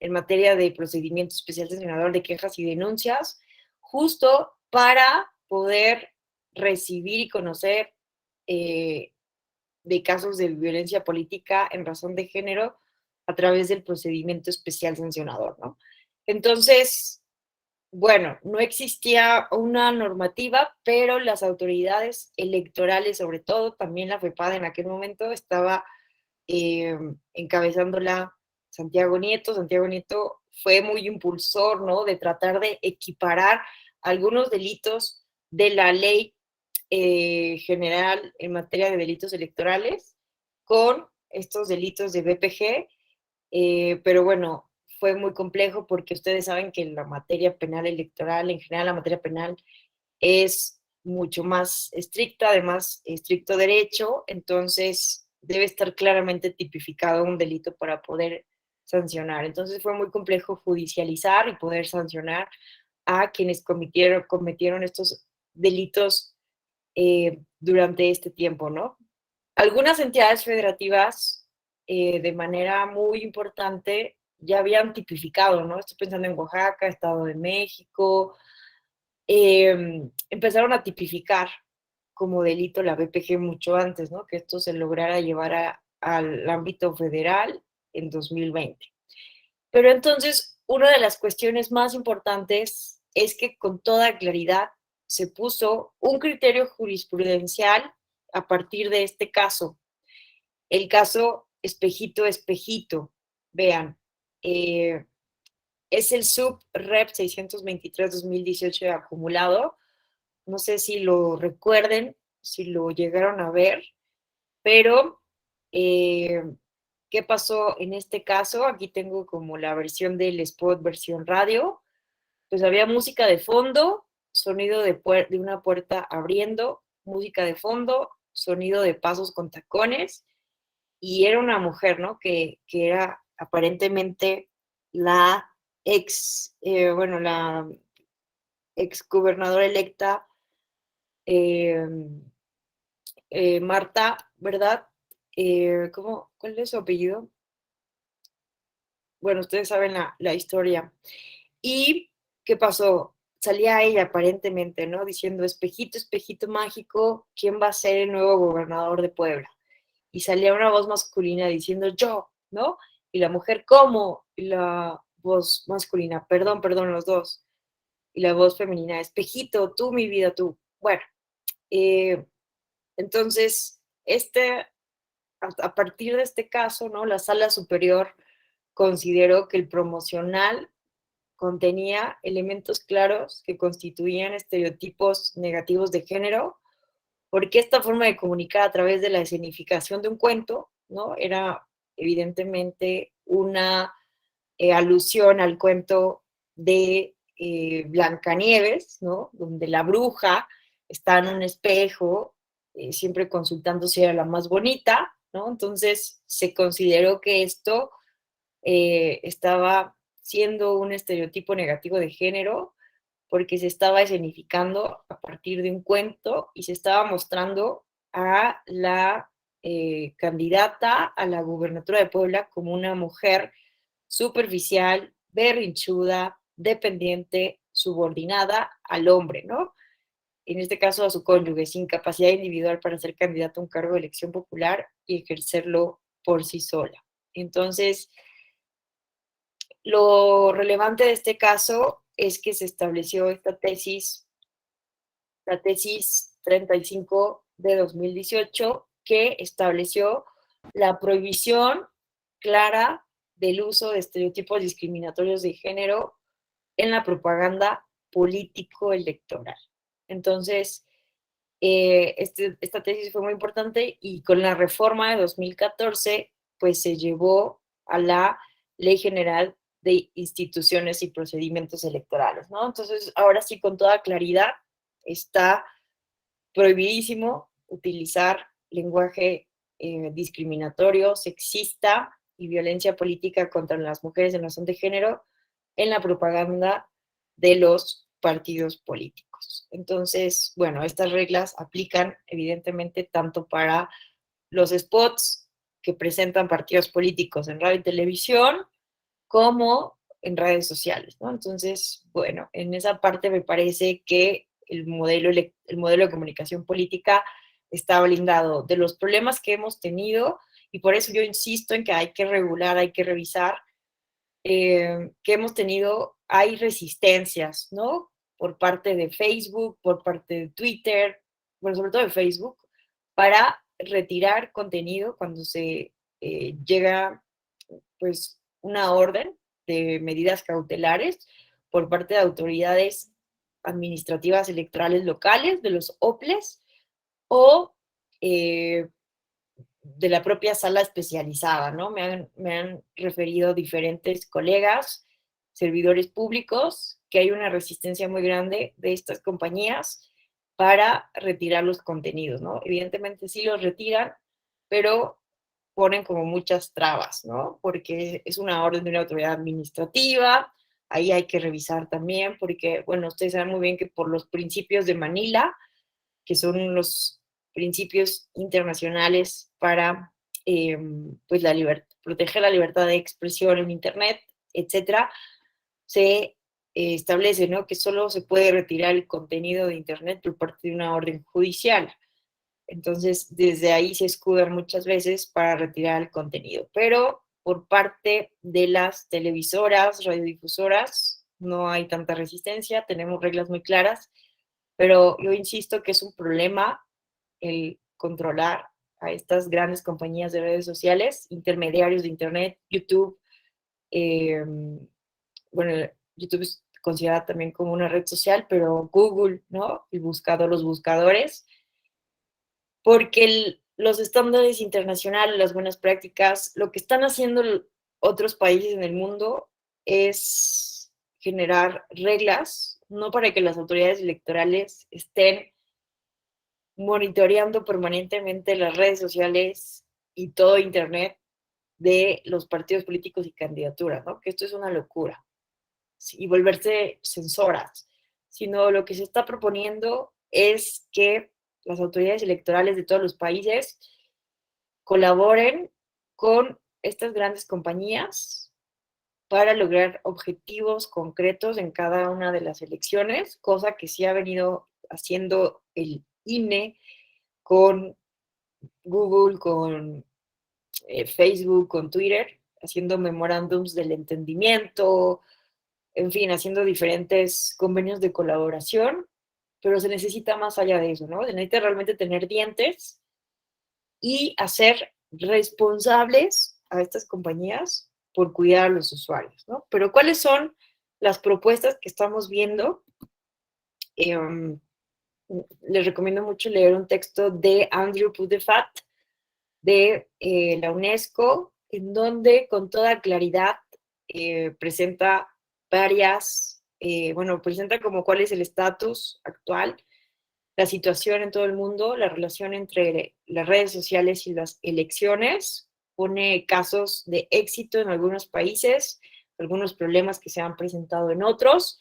en materia de procedimiento especial sancionador de quejas y denuncias, justo para poder recibir y conocer de casos de violencia política en razón de género a través del procedimiento especial sancionador, ¿no? Entonces, bueno, no existía una normativa, pero las autoridades electorales, sobre todo, también la FEPAD en aquel momento estaba encabezándola Santiago Nieto. Santiago Nieto fue muy impulsor, ¿no? De tratar de equiparar algunos delitos de la ley general en materia de delitos electorales con estos delitos de BPG, pero bueno, fue muy complejo porque ustedes saben que la materia penal electoral, en general la materia penal es mucho más estricta, además estricto derecho, entonces debe estar claramente tipificado un delito para poder sancionar. Entonces fue muy complejo judicializar y poder sancionar a quienes cometieron estos delitos durante este tiempo, ¿no? Algunas entidades federativas, de manera muy importante, ya habían tipificado, ¿no? Estoy pensando en Oaxaca, Estado de México, empezaron a tipificar como delito la BPG mucho antes, ¿no? Que esto se lograra llevar al ámbito federal en 2020. Pero entonces, una de las cuestiones más importantes es que con toda claridad se puso un criterio jurisprudencial a partir de este caso. El caso Espejito Espejito, vean, es el sub-REP 623-2018 acumulado. No sé si lo recuerden, si lo llegaron a ver, pero ¿qué pasó en este caso? Aquí tengo como la versión del spot, versión radio. Pues había música de fondo, sonido de una puerta abriendo, música de fondo, sonido de pasos con tacones, y era una mujer, ¿no? Que era aparentemente la bueno, la ex gobernadora electa eh, Marta, ¿verdad? ¿Cuál es su apellido? Bueno, ustedes saben la historia. ¿Y qué pasó? Salía ella aparentemente, ¿no? Diciendo, espejito, espejito mágico, ¿quién va a ser el nuevo gobernador de Puebla? Y salía una voz masculina diciendo, yo, ¿no? Y la mujer, ¿cómo? Y la voz masculina, perdón, perdón, los dos. Y la voz femenina, espejito, tú, mi vida, tú. Bueno, eh, entonces, a partir de este caso, ¿no? La sala superior consideró que el promocional contenía elementos claros que constituían estereotipos negativos de género, porque esta forma de comunicar a través de la escenificación de un cuento, ¿no? Era evidentemente una alusión al cuento de Blancanieves, ¿no? Donde la bruja está en un espejo, siempre consultando si era la más bonita, ¿no? Entonces se consideró que esto estaba siendo un estereotipo negativo de género porque se estaba escenificando a partir de un cuento y se estaba mostrando a la candidata a la gubernatura de Puebla como una mujer superficial, berrinchuda, dependiente, subordinada al hombre, ¿no? En este caso a su cónyuge, sin capacidad individual para ser candidato a un cargo de elección popular y ejercerlo por sí sola. Entonces, lo relevante de este caso es que se estableció esta tesis, la tesis 35 de 2018, que estableció la prohibición clara del uso de estereotipos discriminatorios de género en la propaganda político-electoral. Entonces, esta tesis fue muy importante y con la reforma de 2014, pues se llevó a la Ley General de Instituciones y Procedimientos Electorales, ¿no? Entonces, ahora sí, con toda claridad, está prohibidísimo utilizar lenguaje discriminatorio, sexista y violencia política contra las mujeres en razón de género en la propaganda de los partidos políticos. Entonces, bueno, estas reglas aplican evidentemente tanto para los spots que presentan partidos políticos en radio y televisión como en redes sociales, ¿no? Entonces, bueno, en esa parte me parece que el modelo de comunicación política está blindado de los problemas que hemos tenido y por eso yo insisto en que hay que regular, hay que revisar que hemos tenido, hay resistencias, ¿no? Por parte de Facebook, por parte de Twitter, bueno, sobre todo de Facebook, para retirar contenido cuando se llega, pues, una orden de medidas cautelares por parte de autoridades administrativas electorales locales, de los OPLES, o de la propia sala especializada, ¿no? Me han referido diferentes colegas, servidores públicos, que hay una resistencia muy grande de estas compañías para retirar los contenidos, ¿no? Evidentemente sí los retiran, pero ponen como muchas trabas, ¿no? Porque es una orden de una autoridad administrativa, ahí hay que revisar también, porque, bueno, ustedes saben muy bien que por los principios de Manila, que son los principios internacionales para pues proteger la libertad de expresión en Internet, etcétera, se establece, ¿no?, que solo se puede retirar el contenido de Internet por parte de una orden judicial. Entonces, desde ahí se escudan muchas veces para retirar el contenido. Pero por parte de las televisoras, radiodifusoras, no hay tanta resistencia, tenemos reglas muy claras, pero yo insisto que es un problema el controlar a estas grandes compañías de redes sociales, intermediarios de Internet, YouTube. eh, bueno, YouTube es considerada también como una red social, pero Google, ¿no? Los buscadores, porque los estándares internacionales, las buenas prácticas, lo que están haciendo otros países en el mundo es generar reglas, no para que las autoridades electorales estén monitoreando permanentemente las redes sociales y todo Internet de los partidos políticos y candidaturas, ¿no? Que esto es una locura. Y volverse censoras, sino lo que se está proponiendo es que las autoridades electorales de todos los países colaboren con estas grandes compañías para lograr objetivos concretos en cada una de las elecciones, cosa que sí ha venido haciendo el INE con Google, con Facebook, con Twitter, haciendo memorándums del entendimiento, en fin, haciendo diferentes convenios de colaboración, pero se necesita más allá de eso, ¿no? Se necesita realmente tener dientes y hacer responsables a estas compañías por cuidar a los usuarios, ¿no? Pero ¿cuáles son las propuestas que estamos viendo? Eh, Les recomiendo mucho leer un texto de Andrew Pudefat de la UNESCO, en donde con toda claridad presenta presenta como cuál es el estatus actual, la situación en todo el mundo, la relación entre las redes sociales y las elecciones, pone casos de éxito en algunos países, algunos problemas que se han presentado en otros.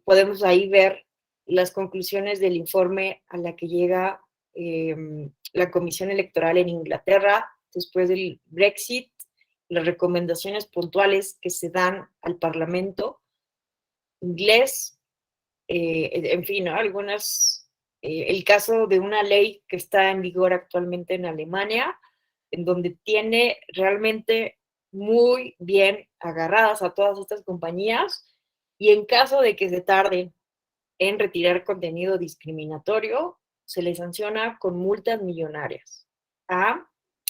Podemos ahí ver las conclusiones del informe a la que llega la Comisión Electoral en Inglaterra después del Brexit, las recomendaciones puntuales que se dan al Parlamento inglés, en fin, ¿no? El caso de una ley que está en vigor actualmente en Alemania, en donde tiene realmente muy bien agarradas a todas estas compañías, y en caso de que se tarden en retirar contenido discriminatorio, se les sanciona con multas millonarias a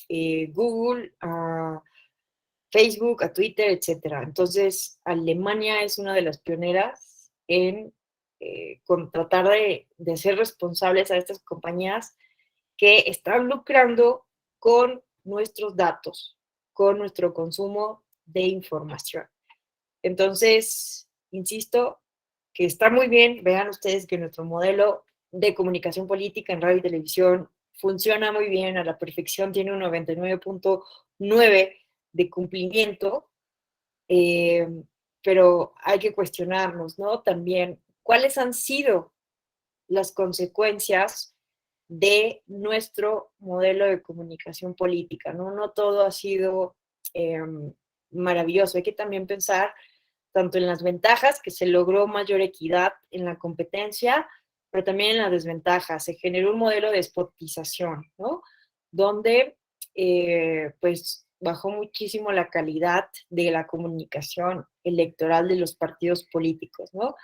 Google, a Facebook, a Twitter, etcétera. Entonces, Alemania es una de las pioneras en con tratar de hacer responsables a estas compañías que están lucrando con nuestros datos, con nuestro consumo de información. Entonces, insisto, que está muy bien, vean ustedes que nuestro modelo de comunicación política en radio y televisión funciona muy bien, a la perfección, tiene un 99.9 de cumplimiento, eh, pero hay que cuestionarnos, ¿no? También, ¿cuáles han sido las consecuencias de nuestro modelo de comunicación política? No, no todo ha sido eh, maravilloso, hay que también pensar tanto en las ventajas, que se logró mayor equidad en la competencia, pero también en las desventajas. Se generó un modelo de despotización, ¿no? Donde, pues, bajó muchísimo la calidad de la comunicación electoral de los partidos políticos, ¿no?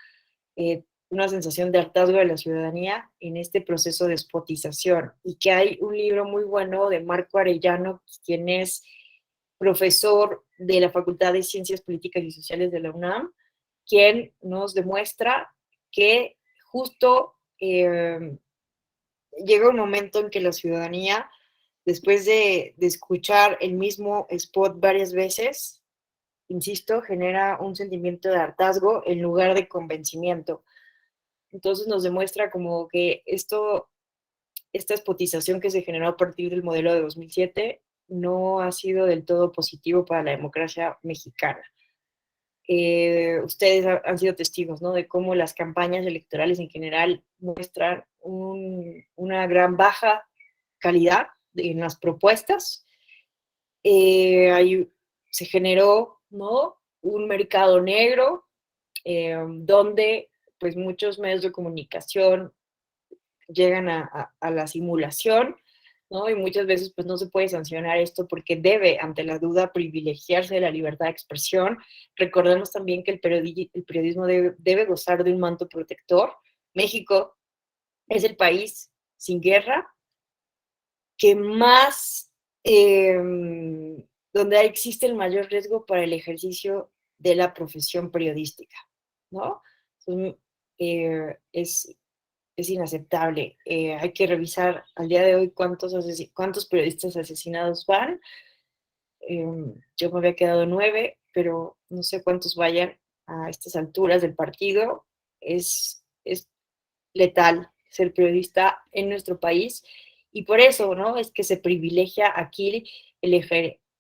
Una sensación de hartazgo de la ciudadanía en este proceso de despotización. Y que hay un libro muy bueno de Marco Arellano, quien es profesor de la Facultad de Ciencias Políticas y Sociales de la UNAM, quien nos demuestra que justo llega un momento en que la ciudadanía, después de escuchar el mismo spot varias veces, insisto, genera un sentimiento de hartazgo en lugar de convencimiento. Entonces nos demuestra como que esta despotización que se generó a partir del modelo de 2007 no ha sido del todo positivo para la democracia mexicana. Ustedes han sido testigos, ¿no? De cómo las campañas electorales en general muestran una gran baja calidad en las propuestas. Se generó, ¿no? Un mercado negro donde pues muchos medios de comunicación llegan a la simulación, ¿no? Y muchas veces pues no se puede sancionar esto porque debe, ante la duda, privilegiarse de la libertad de expresión. Recordemos también que el periodismo debe gozar de un manto protector. México es el país sin guerra que más, donde existe el mayor riesgo para el ejercicio de la profesión periodística, ¿no? Entonces, es inaceptable. Hay que revisar al día de hoy cuántos periodistas asesinados van. Yo me había quedado 9, pero no sé cuántos vayan a estas alturas del partido. Es letal ser periodista en nuestro país y por eso, ¿no? Es que se privilegia aquí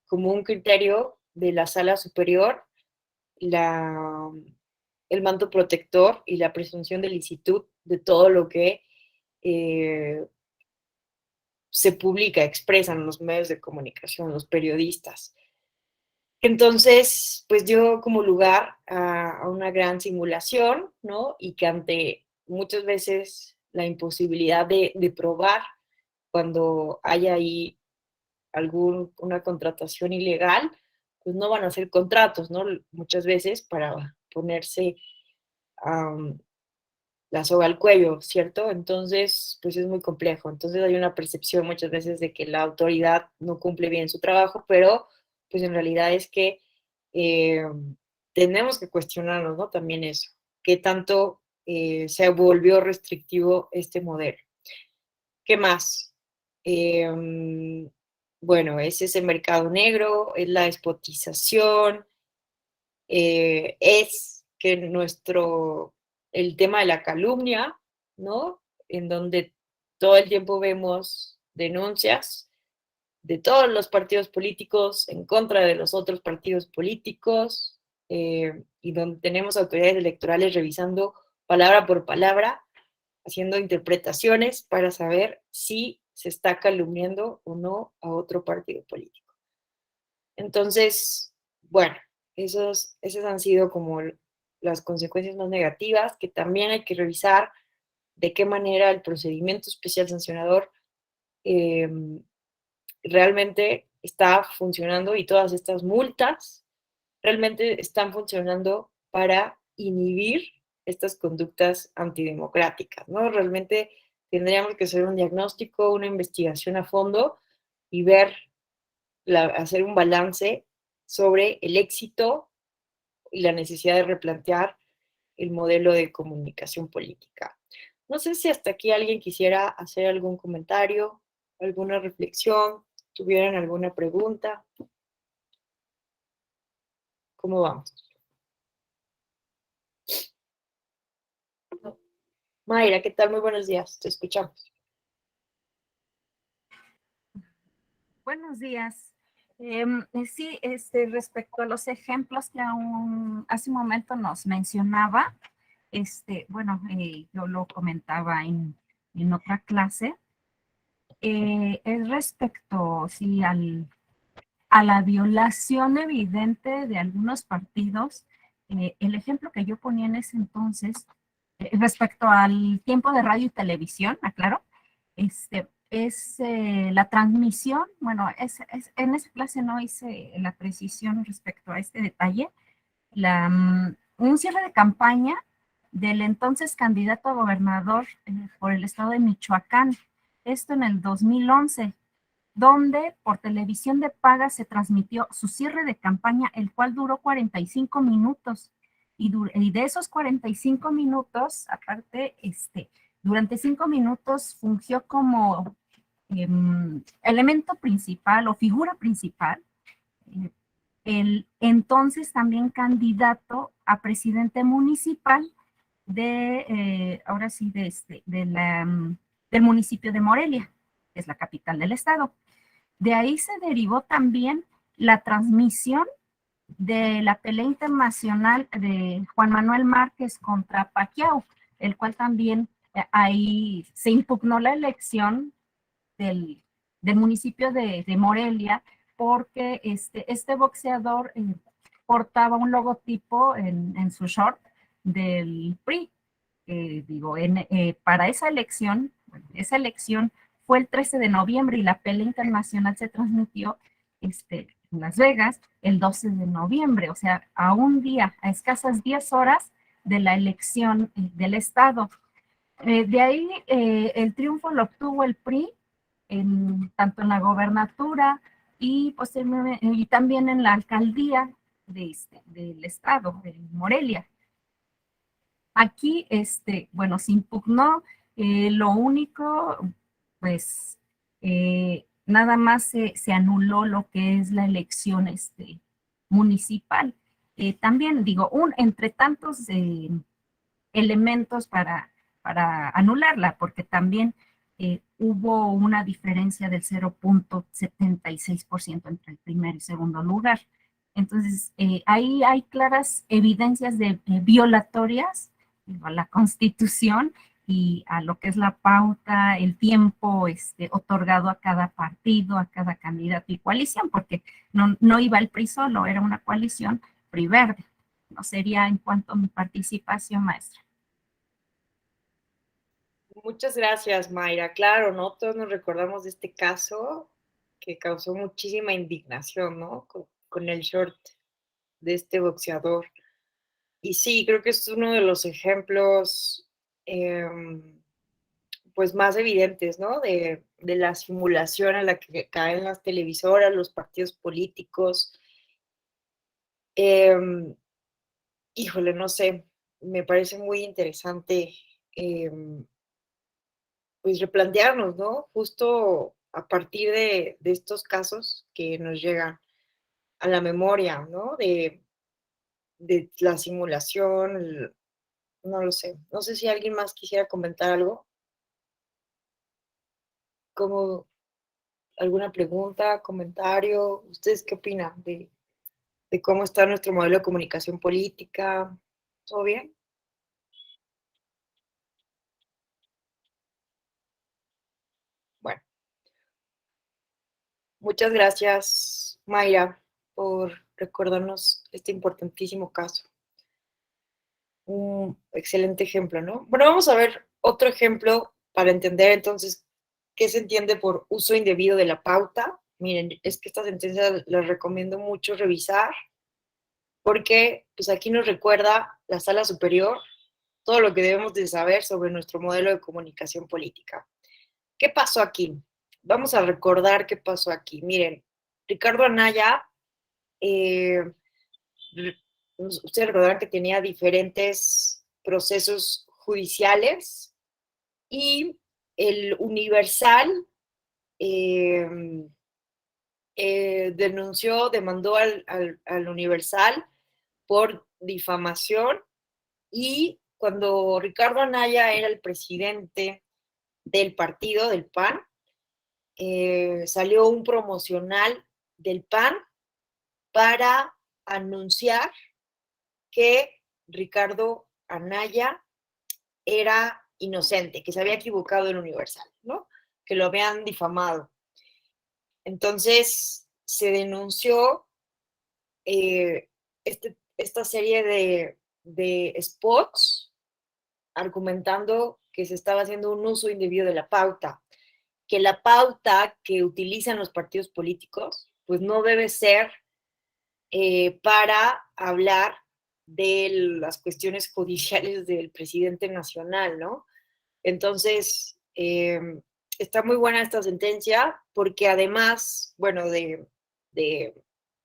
como un criterio de la sala superior la, el manto protector y la presunción de licitud de todo lo que eh, se publica, expresan los medios de comunicación, los periodistas. Entonces, pues dio como lugar a una gran simulación, ¿no? Y que ante muchas veces la imposibilidad de probar cuando haya ahí una contratación ilegal, pues no van a hacer contratos, ¿no? Muchas veces para ponerse la soga al cuello, ¿cierto? Entonces, pues es muy complejo. Entonces hay una percepción muchas veces de que la autoridad no cumple bien su trabajo, pero pues en realidad es que eh, tenemos que cuestionarnos, ¿no? También eso, qué tanto se volvió restrictivo este modelo. ¿Qué más? Bueno, es ese mercado negro, es la despotización, es que el tema de la calumnia, ¿no? En donde todo el tiempo vemos denuncias de todos los partidos políticos en contra de los otros partidos políticos, y donde tenemos autoridades electorales revisando palabra por palabra, haciendo interpretaciones para saber si se está calumniando o no a otro partido político. Entonces, bueno, esas han sido como las consecuencias más negativas, que también hay que revisar de qué manera el procedimiento especial sancionador eh, realmente está funcionando y todas estas multas realmente están funcionando para inhibir estas conductas antidemocráticas, ¿no? Realmente tendríamos que hacer un diagnóstico, una investigación a fondo y hacer un balance sobre el éxito y la necesidad de replantear el modelo de comunicación política. No sé si hasta aquí alguien quisiera hacer algún comentario, alguna reflexión, tuvieran alguna pregunta. ¿Cómo vamos? Mayra, ¿qué tal? Muy buenos días, te escuchamos. Buenos días. Sí, respecto a los ejemplos que aún hace un momento nos mencionaba, yo lo comentaba en otra clase, es respecto, sí, a la violación evidente de algunos partidos. El ejemplo que yo ponía en ese entonces, respecto al tiempo de radio y televisión, aclaro, es la transmisión, bueno, en esa clase no hice la precisión respecto a este detalle, un cierre de campaña del entonces candidato a gobernador por el estado de Michoacán, esto en el 2011, donde por televisión de paga se transmitió su cierre de campaña, el cual duró 45 minutos. Y de esos 45 minutos, aparte, durante 5 minutos fungió como elemento principal o figura principal el entonces también candidato a presidente municipal ahora sí, del municipio de Morelia, que es la capital del estado. De ahí se derivó también la transmisión de la pelea internacional de Juan Manuel Márquez contra Pacquiao, el cual también ahí se impugnó la elección del, del municipio de Morelia, porque este boxeador portaba un logotipo en su short del PRI. Para esa elección fue el 13 de noviembre y la pelea internacional se transmitió en Las Vegas el 12 de noviembre, o sea, a un día, a escasas 10 horas de la elección del Estado. De ahí el triunfo lo obtuvo el PRI, tanto en la gobernatura y, y también en la alcaldía del Estado, de Morelia. Aquí, bueno, se impugnó, lo único, pues, nada más se anuló lo que es la elección municipal. También, digo, entre tantos elementos para anularla, porque también hubo una diferencia del 0.76% entre el primer y segundo lugar. Entonces, ahí hay claras evidencias de violatorias a la Constitución y a lo que es la pauta, el tiempo otorgado a cada partido, a cada candidato y coalición, porque no iba el PRI solo, era una coalición PRI-Verde. No sería en cuanto a mi participación, maestra. Muchas gracias, Mayra. Claro, ¿no? Todos nos recordamos de este caso que causó muchísima indignación, ¿no? Con el short de este boxeador. Y sí, creo que es uno de los ejemplos pues más evidentes, ¿no? De la simulación a la que caen las televisoras, los partidos políticos. Híjole, no sé, me parece muy interesante pues replantearnos, ¿no? Justo a partir de estos casos que nos llegan a la memoria, ¿no? De la simulación, no lo sé. No sé si alguien más quisiera comentar algo, como alguna pregunta, comentario. ¿Ustedes qué opinan de cómo está nuestro modelo de comunicación política? ¿Todo bien? Bueno, muchas gracias, Mayra, por recordarnos este importantísimo caso. Un excelente ejemplo, ¿no? Bueno, vamos a ver otro ejemplo para entender entonces qué se entiende por uso indebido de la pauta. Miren, es que esta sentencia la recomiendo mucho revisar porque pues aquí nos recuerda la Sala Superior todo lo que debemos de saber sobre nuestro modelo de comunicación política. ¿Qué pasó aquí? Vamos a recordar qué pasó aquí. Miren, Ricardo Anaya, ustedes recordarán que tenía diferentes procesos judiciales y el Universal demandó al Universal por difamación y cuando Ricardo Anaya era el presidente del partido, del PAN, salió un promocional del PAN para anunciar que Ricardo Anaya era inocente, que se había equivocado el Universal, ¿no? Que lo habían difamado. Entonces se denunció esta serie de spots argumentando que se estaba haciendo un uso indebido de la pauta, que la pauta que utilizan los partidos políticos, pues no debe ser para hablar de las cuestiones judiciales del presidente nacional, ¿no? Entonces, está muy buena esta sentencia porque además, bueno, de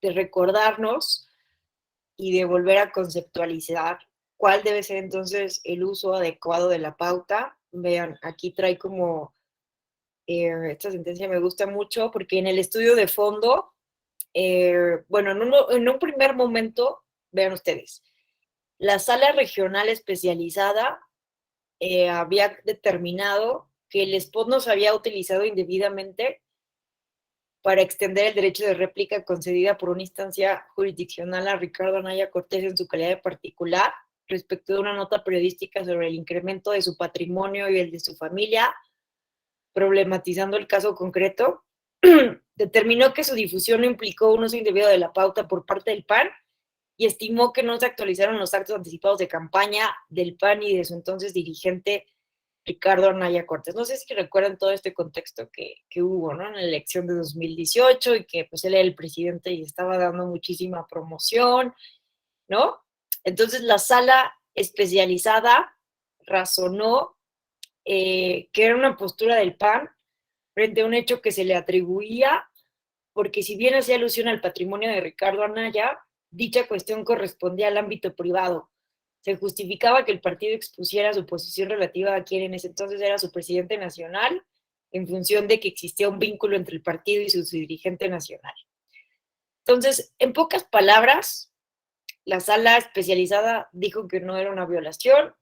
recordarnos y de volver a conceptualizar cuál debe ser entonces el uso adecuado de la pauta. Vean, aquí trae como, esta sentencia me gusta mucho porque en el estudio de fondo, bueno, en un primer momento, vean ustedes, la sala regional especializada había determinado que el spot no se había utilizado indebidamente para extender el derecho de réplica concedida por una instancia jurisdiccional a Ricardo Anaya Cortés en su calidad de particular respecto de una nota periodística sobre el incremento de su patrimonio y el de su familia, problematizando el caso concreto, determinó que su difusión no implicó un uso indebido de la pauta por parte del PAN y estimó que no se actualizaron los actos anticipados de campaña del PAN y de su entonces dirigente Ricardo Anaya Cortés. No sé si recuerdan todo este contexto que hubo, ¿no? En la elección de 2018 y que pues él era el presidente y estaba dando muchísima promoción, ¿no? Entonces la sala especializada razonó que era una postura del PAN frente a un hecho que se le atribuía, porque si bien hacía alusión al patrimonio de Ricardo Anaya, dicha cuestión correspondía al ámbito privado. Se justificaba que el partido expusiera su posición relativa a quien en ese entonces era su presidente nacional, en función de que existía un vínculo entre el partido y su dirigente nacional. Entonces, en pocas palabras, la sala especializada dijo que no era una violación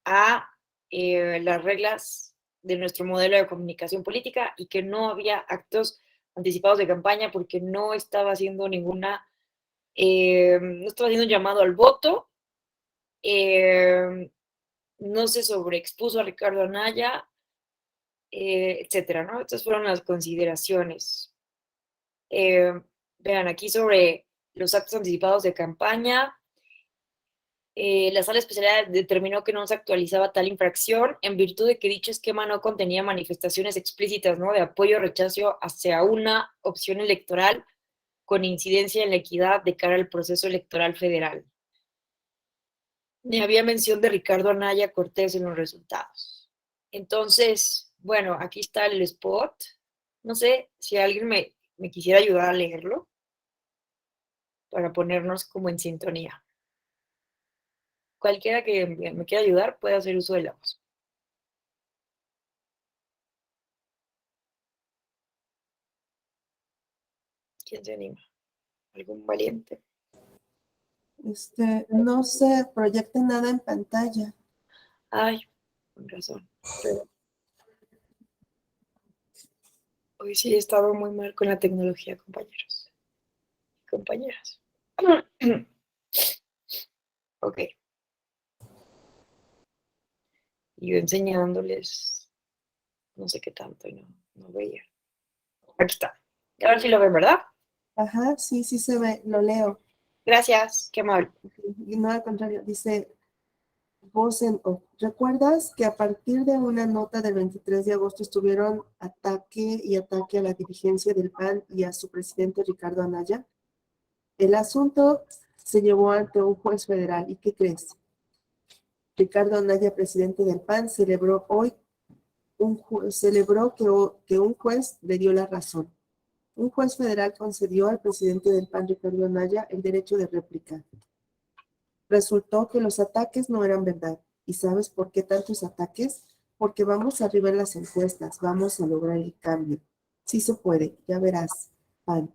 a las reglas de nuestro modelo de comunicación política y que no había actos anticipados de campaña porque no estaba haciendo ninguna, no estaba haciendo un llamado al voto, no se sobreexpuso a Ricardo Anaya, etcétera, ¿no? Estas fueron las consideraciones. Vean, aquí sobre los actos anticipados de campaña, la sala especial determinó que no se actualizaba tal infracción en virtud de que dicho esquema no contenía manifestaciones explícitas, ¿no? De apoyo o rechazo hacia una opción electoral con incidencia en la equidad de cara al proceso electoral federal. Ni había mención de Ricardo Anaya Cortés en los resultados. Entonces, bueno, aquí está el spot. No sé si alguien me quisiera ayudar a leerlo para ponernos como en sintonía. Cualquiera que me quiera ayudar puede hacer uso de la voz. ¿Quién se anima? ¿Algún valiente? No se proyecta nada en pantalla. Ay, con razón. Pero hoy sí he estado muy mal con la tecnología, compañeros. Compañeras. Ok. Y yo enseñándoles no sé qué tanto y no veía. Aquí está. A ver si lo ven, ¿verdad? Ajá, sí se ve, lo leo. Gracias, qué amable. Y no, al contrario, dice voz en off. ¿Recuerdas que a partir de una nota del 23 de agosto estuvieron ataque a la dirigencia del PAN y a su presidente Ricardo Anaya? El asunto se llevó ante un juez federal. ¿Y qué crees? Ricardo Anaya, presidente del PAN, celebró que un juez le dio la razón. Un juez federal concedió al presidente del PAN, Ricardo Anaya, el derecho de réplica. Resultó que los ataques no eran verdad. ¿Y sabes por qué tantos ataques? Porque vamos arriba en las encuestas, vamos a lograr el cambio. Sí se puede, ya verás, PAN.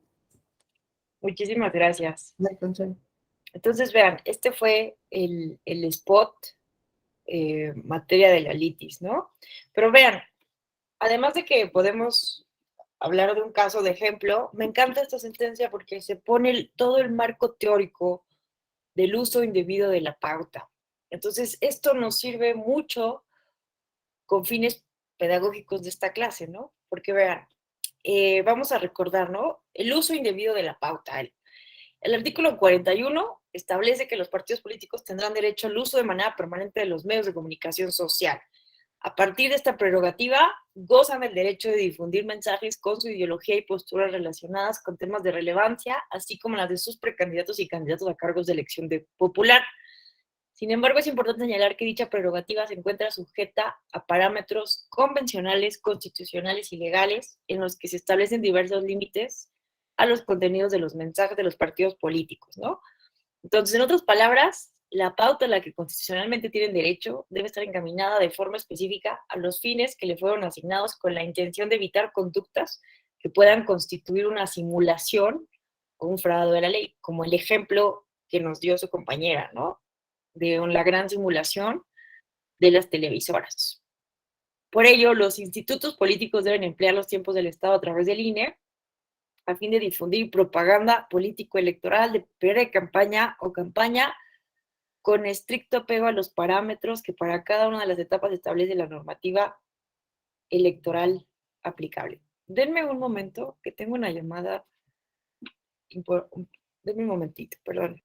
Muchísimas gracias. Al contrario. Entonces, vean, este fue el spot materia de la litis, ¿no? Pero vean, además de que podemos hablar de un caso de ejemplo, me encanta esta sentencia porque se pone todo el marco teórico del uso indebido de la pauta. Entonces, esto nos sirve mucho con fines pedagógicos de esta clase, ¿no? Porque vean, vamos a recordar, ¿no? El uso indebido de la pauta. El artículo 41 establece que los partidos políticos tendrán derecho al uso de manera permanente de los medios de comunicación social. A partir de esta prerrogativa, gozan del derecho de difundir mensajes con su ideología y posturas relacionadas con temas de relevancia, así como las de sus precandidatos y candidatos a cargos de elección popular. Sin embargo, es importante señalar que dicha prerrogativa se encuentra sujeta a parámetros convencionales, constitucionales y legales, en los que se establecen diversos límites a los contenidos de los mensajes de los partidos políticos, ¿no? Entonces, en otras palabras, la pauta a la que constitucionalmente tienen derecho debe estar encaminada de forma específica a los fines que le fueron asignados con la intención de evitar conductas que puedan constituir una simulación o un fraude de la ley, como el ejemplo que nos dio su compañera, ¿no? de la gran simulación de las televisoras. Por ello, los institutos políticos deben emplear los tiempos del Estado a través del INE a fin de difundir propaganda político-electoral de pre-campaña o campaña con estricto apego a los parámetros que para cada una de las etapas establece la normativa electoral aplicable. Denme un momento, que tengo una llamada. Denme un momentito, perdón.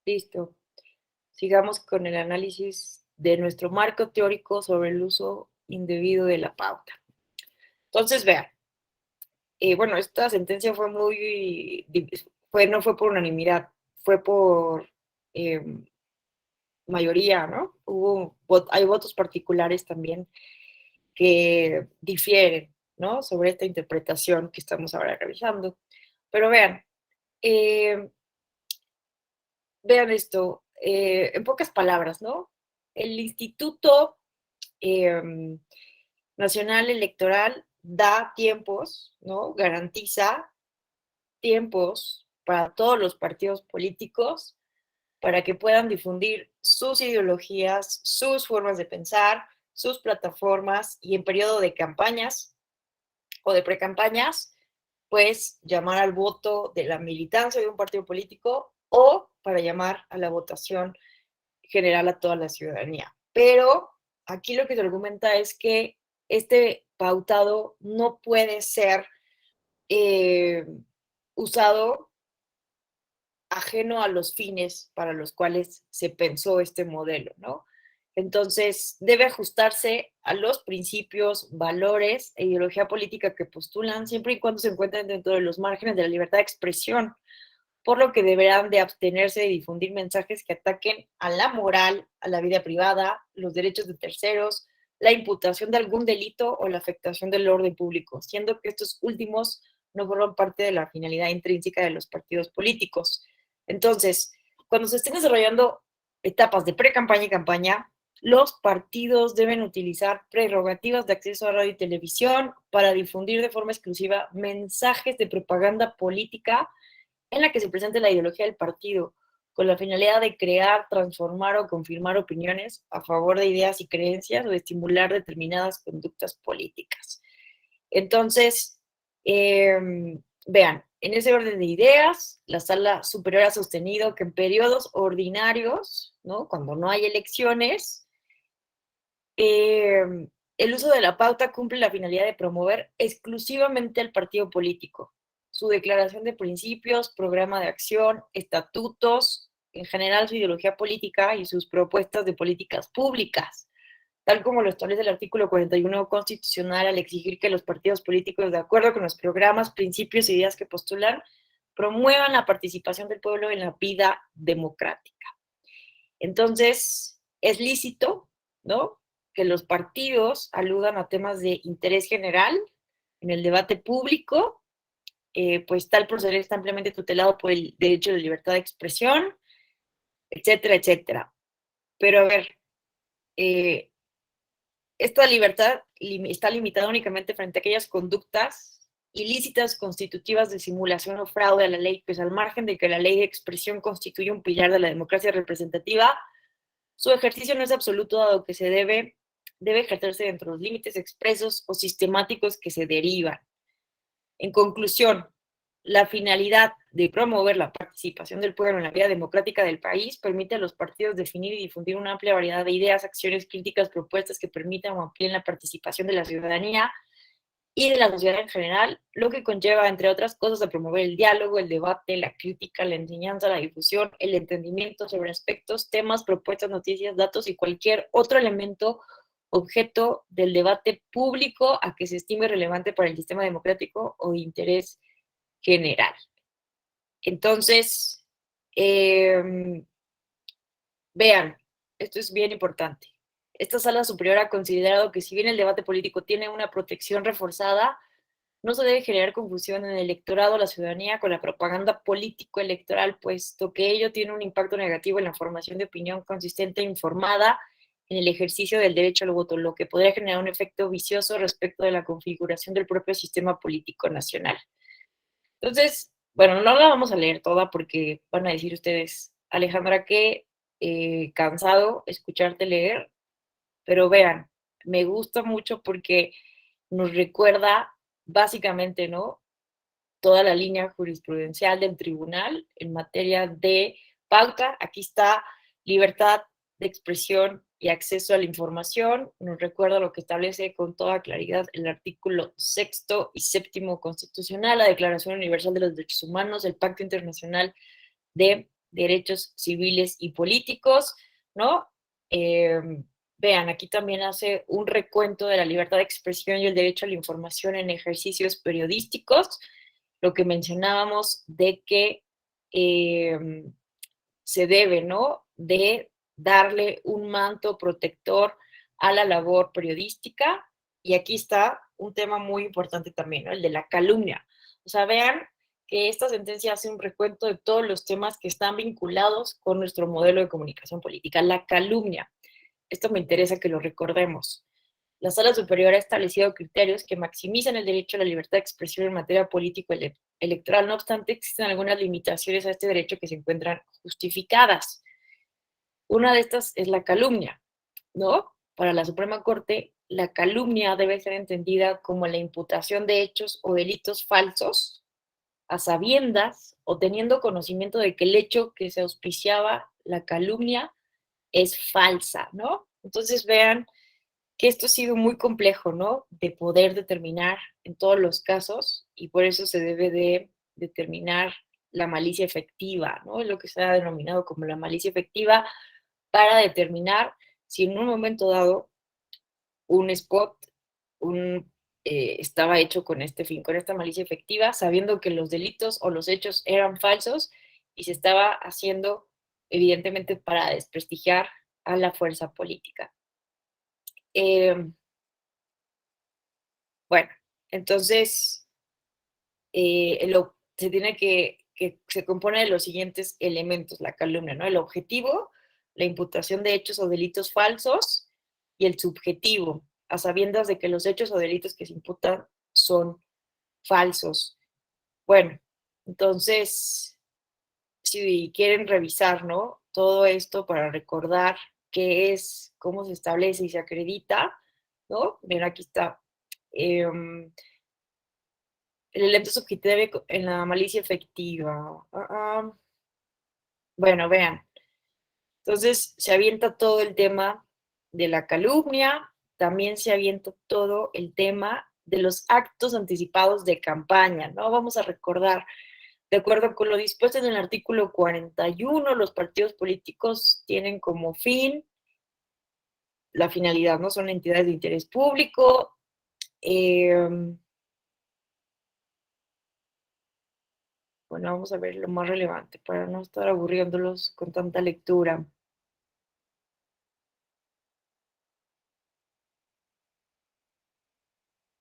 Listo. Sigamos con el análisis de nuestro marco teórico sobre el uso indebido de la pauta. Entonces, vean, bueno, esta sentencia fue no fue por unanimidad, fue por mayoría, ¿no? Hay votos particulares también que difieren, ¿no? Sobre esta interpretación que estamos ahora revisando. Pero vean, vean esto, en pocas palabras, ¿no? El Instituto Nacional Electoral da tiempos, ¿no? Garantiza tiempos para todos los partidos políticos para que puedan difundir sus ideologías, sus formas de pensar, sus plataformas y en periodo de campañas o de precampañas, pues llamar al voto de la militancia de un partido político o para llamar a la votación general a toda la ciudadanía. Pero aquí lo que se argumenta es que este pautado no puede ser usado ajeno a los fines para los cuales se pensó este modelo, ¿no? Entonces, debe ajustarse a los principios, valores e ideología política que postulan, siempre y cuando se encuentren dentro de los márgenes de la libertad de expresión, por lo que deberán de abstenerse de difundir mensajes que ataquen a la moral, a la vida privada, los derechos de terceros, la imputación de algún delito o la afectación del orden público, siendo que estos últimos no forman parte de la finalidad intrínseca de los partidos políticos. Entonces, cuando se estén desarrollando etapas de pre-campaña y campaña, los partidos deben utilizar prerrogativas de acceso a radio y televisión para difundir de forma exclusiva mensajes de propaganda política en la que se presente la ideología del partido, con la finalidad de crear, transformar o confirmar opiniones a favor de ideas y creencias o de estimular determinadas conductas políticas. Entonces, vean, en ese orden de ideas, la Sala Superior ha sostenido que en periodos ordinarios, ¿no? Cuando no hay elecciones, el uso de la pauta cumple la finalidad de promover exclusivamente al partido político, su declaración de principios, programa de acción, estatutos, en general su ideología política y sus propuestas de políticas públicas, tal como lo establece el artículo 41 constitucional al exigir que los partidos políticos, de acuerdo con los programas, principios e ideas que postulan, promuevan la participación del pueblo en la vida democrática. Entonces, es lícito, ¿no?, que los partidos aludan a temas de interés general en el debate público, pues tal proceder está ampliamente tutelado por el derecho de libertad de expresión, etcétera, etcétera. Pero a ver, esta libertad está limitada únicamente frente a aquellas conductas ilícitas constitutivas de simulación o fraude a la ley, pues al margen de que la ley de expresión constituye un pilar de la democracia representativa, su ejercicio no es absoluto, dado que debe ejercerse dentro de los límites expresos o sistemáticos que se derivan. En conclusión, La finalidad de promover la participación del pueblo en la vida democrática del país permite a los partidos definir y difundir una amplia variedad de ideas, acciones, críticas, propuestas que permitan o amplíen la participación de la ciudadanía y de la sociedad en general, lo que conlleva, entre otras cosas, a promover el diálogo, el debate, la crítica, la enseñanza, la difusión, el entendimiento sobre aspectos, temas, propuestas, noticias, datos y cualquier otro elemento objeto del debate público a que se estime relevante para el sistema democrático o de interés general. Entonces, vean, esto es bien importante. Esta sala superior ha considerado que si bien el debate político tiene una protección reforzada, no se debe generar confusión en el electorado o la ciudadanía con la propaganda político-electoral, puesto que ello tiene un impacto negativo en la formación de opinión consistente e informada en el ejercicio del derecho al voto, lo que podría generar un efecto vicioso respecto de la configuración del propio sistema político nacional. Entonces, bueno, no la vamos a leer toda porque van a decir ustedes, Alejandra, qué cansado escucharte leer, pero vean, me gusta mucho porque nos recuerda básicamente, ¿no? Toda la línea jurisprudencial del tribunal en materia de pauta. Aquí está libertad de expresión y acceso a la información. Nos recuerda lo que establece con toda claridad el artículo 6º y 7º constitucional, la Declaración Universal de los Derechos Humanos, el Pacto Internacional de Derechos Civiles y Políticos, ¿no? Vean, aquí también hace un recuento de la libertad de expresión y el derecho a la información en ejercicios periodísticos, lo que mencionábamos de que se debe, ¿no?, de darle un manto protector a la labor periodística. Y aquí está un tema muy importante también, ¿no?, el de la calumnia. O sea, vean que esta sentencia hace un recuento de todos los temas que están vinculados con nuestro modelo de comunicación política. La calumnia, esto me interesa que lo recordemos. La Sala Superior ha establecido criterios que maximizan el derecho a la libertad de expresión en materia político-electoral. No obstante, existen algunas limitaciones a este derecho que se encuentran justificadas. Una de estas es la calumnia, ¿no? Para la Suprema Corte, la calumnia debe ser entendida como la imputación de hechos o delitos falsos a sabiendas o teniendo conocimiento de que el hecho que se auspiciaba la calumnia es falsa, ¿no? Entonces vean que esto ha sido muy complejo, ¿no?, de poder determinar en todos los casos, y por eso se debe de determinar la malicia efectiva, ¿no?, es lo que se ha denominado como la malicia efectiva, para determinar si en un momento dado un spot estaba hecho con este fin, con esta malicia efectiva, sabiendo que los delitos o los hechos eran falsos y se estaba haciendo evidentemente para desprestigiar a la fuerza política. Bueno, entonces se tiene que se compone de los siguientes elementos, la calumnia, ¿no? El objetivo, la imputación de hechos o delitos falsos, y el subjetivo, a sabiendas de que los hechos o delitos que se imputan son falsos. Bueno, entonces, si quieren revisar, ¿no?, todo esto para recordar qué es, cómo se establece y se acredita, ¿no? Miren, aquí está. El elemento subjetivo en la malicia efectiva. Bueno, vean. Entonces, se avienta todo el tema de la calumnia, también se avienta todo el tema de los actos anticipados de campaña, ¿no? Vamos a recordar, de acuerdo con lo dispuesto en el artículo 41, los partidos políticos tienen como fin la finalidad, ¿no? Son entidades de interés público. Bueno, vamos a ver lo más relevante para no estar aburriéndolos con tanta lectura.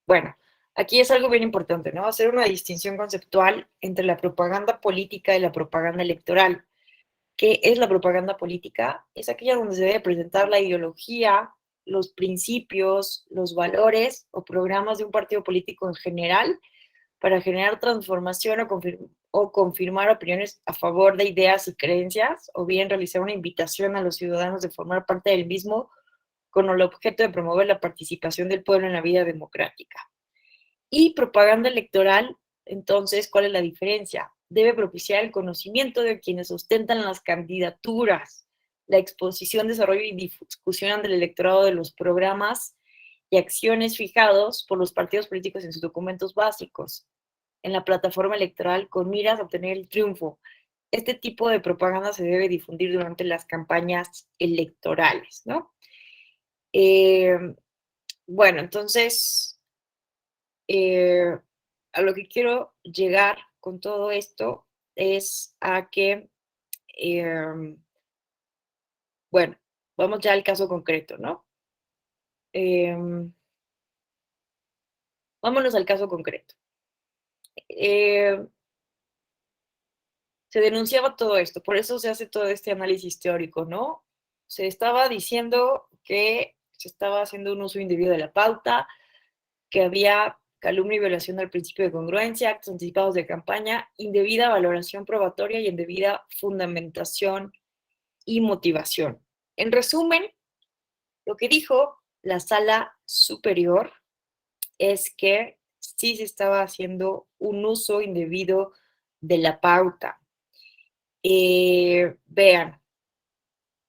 Bueno, aquí es algo bien importante, ¿no? Hacer una distinción conceptual entre la propaganda política y la propaganda electoral. ¿Qué es la propaganda política? Es aquella donde se debe presentar la ideología, los principios, los valores o programas de un partido político en general para generar transformación o confirmar opiniones a favor de ideas y creencias, o bien realizar una invitación a los ciudadanos de formar parte del mismo con el objeto de promover la participación del pueblo en la vida democrática. Y propaganda electoral Entonces, ¿cuál es la diferencia? Debe propiciar el conocimiento de quienes ostentan las candidaturas, la exposición, desarrollo y discusión ante el electorado de los programas y acciones fijados por los partidos políticos en sus documentos básicos, en la plataforma electoral con miras a obtener el triunfo. Este tipo de propaganda se debe difundir durante las campañas electorales, ¿no? Bueno, entonces, a lo que quiero llegar con todo esto es a que, bueno, vamos ya al caso concreto, ¿no? Vámonos al caso concreto. Se denunciaba todo esto, por eso se hace todo este análisis teórico, ¿no? Se estaba diciendo que se estaba haciendo un uso indebido de la pauta, que había calumnia y violación del principio de congruencia, actos anticipados de campaña, indebida valoración probatoria y indebida fundamentación y motivación. En resumen, lo que dijo la sala superior es que sí se estaba haciendo un uso indebido de la pauta. Vean,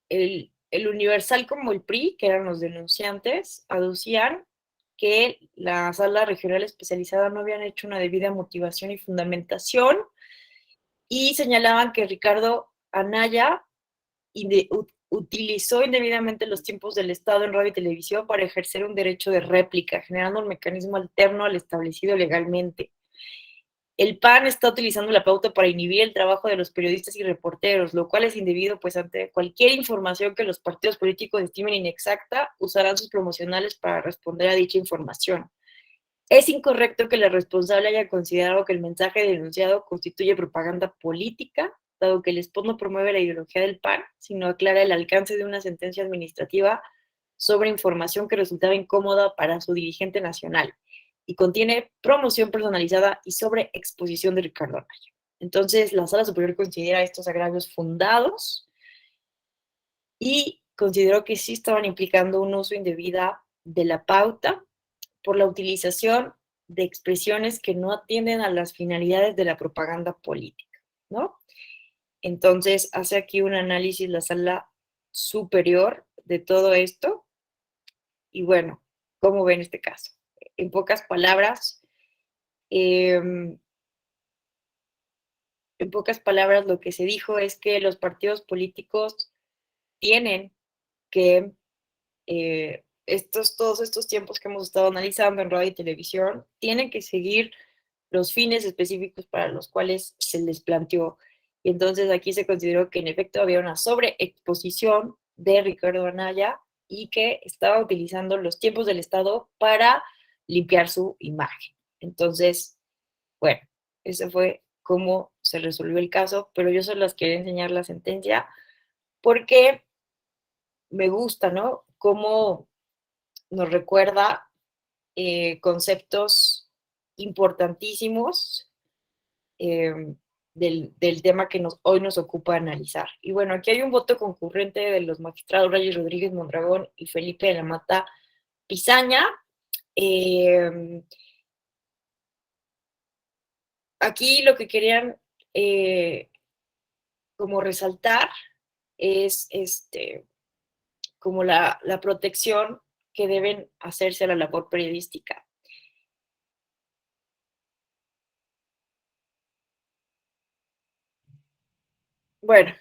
el Universal como el PRI, que eran los denunciantes, aducían que la sala regional especializada no habían hecho una debida motivación y fundamentación y señalaban que Ricardo Anaya utilizó indebidamente los tiempos del Estado en radio y televisión para ejercer un derecho de réplica, generando un mecanismo alterno al establecido legalmente. El PAN está utilizando la pauta para inhibir el trabajo de los periodistas y reporteros, lo cual es indebido, pues ante cualquier información que los partidos políticos estimen inexacta, usarán sus promocionales para responder a dicha información. Es incorrecto que la responsable haya considerado que el mensaje denunciado constituye propaganda política, dado que el spot no promueve la ideología del PAN, sino aclara el alcance de una sentencia administrativa sobre información que resultaba incómoda para su dirigente nacional y contiene promoción personalizada y sobre exposición de Ricardo Anaya. Entonces, la Sala Superior considera estos agravios fundados y consideró que sí estaban implicando un uso indebido de la pauta por la utilización de expresiones que no atienden a las finalidades de la propaganda política, ¿no? Entonces, hace aquí un análisis la Sala Superior de todo esto y bueno, ¿cómo ven este caso? En pocas palabras, lo que se dijo es que los partidos políticos tienen que, todos estos tiempos que hemos estado analizando en radio y televisión, tienen que seguir los fines específicos para los cuales se les planteó. Y entonces aquí se consideró que en efecto había una sobreexposición de Ricardo Anaya y que estaba utilizando los tiempos del Estado para limpiar su imagen. Entonces, bueno, ese fue cómo se resolvió el caso, pero yo solo les quería enseñar la sentencia porque me gusta, ¿no? Cómo nos recuerda conceptos importantísimos del tema que hoy nos ocupa analizar. Y bueno, aquí hay un voto concurrente de los magistrados Reyes Rodríguez Mondragón y Felipe de la Mata Pizaña. Aquí lo que querían como resaltar es como la protección que deben hacerse a la labor periodística. Bueno,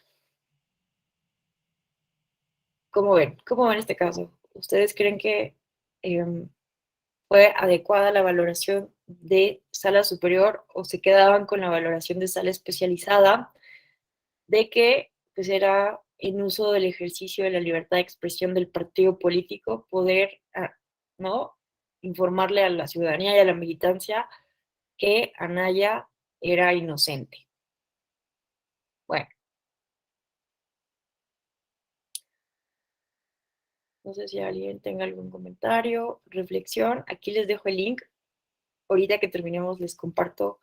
¿cómo ven? ¿Cómo ven este caso? ¿Ustedes creen que fue adecuada la valoración de sala superior o se quedaban con la valoración de sala especializada de que pues era en uso del ejercicio de la libertad de expresión del partido político poder, ¿no?, informarle a la ciudadanía y a la militancia que Anaya era inocente? Bueno, no sé si alguien tenga algún comentario, reflexión. Aquí les dejo el link. Ahorita que terminemos les comparto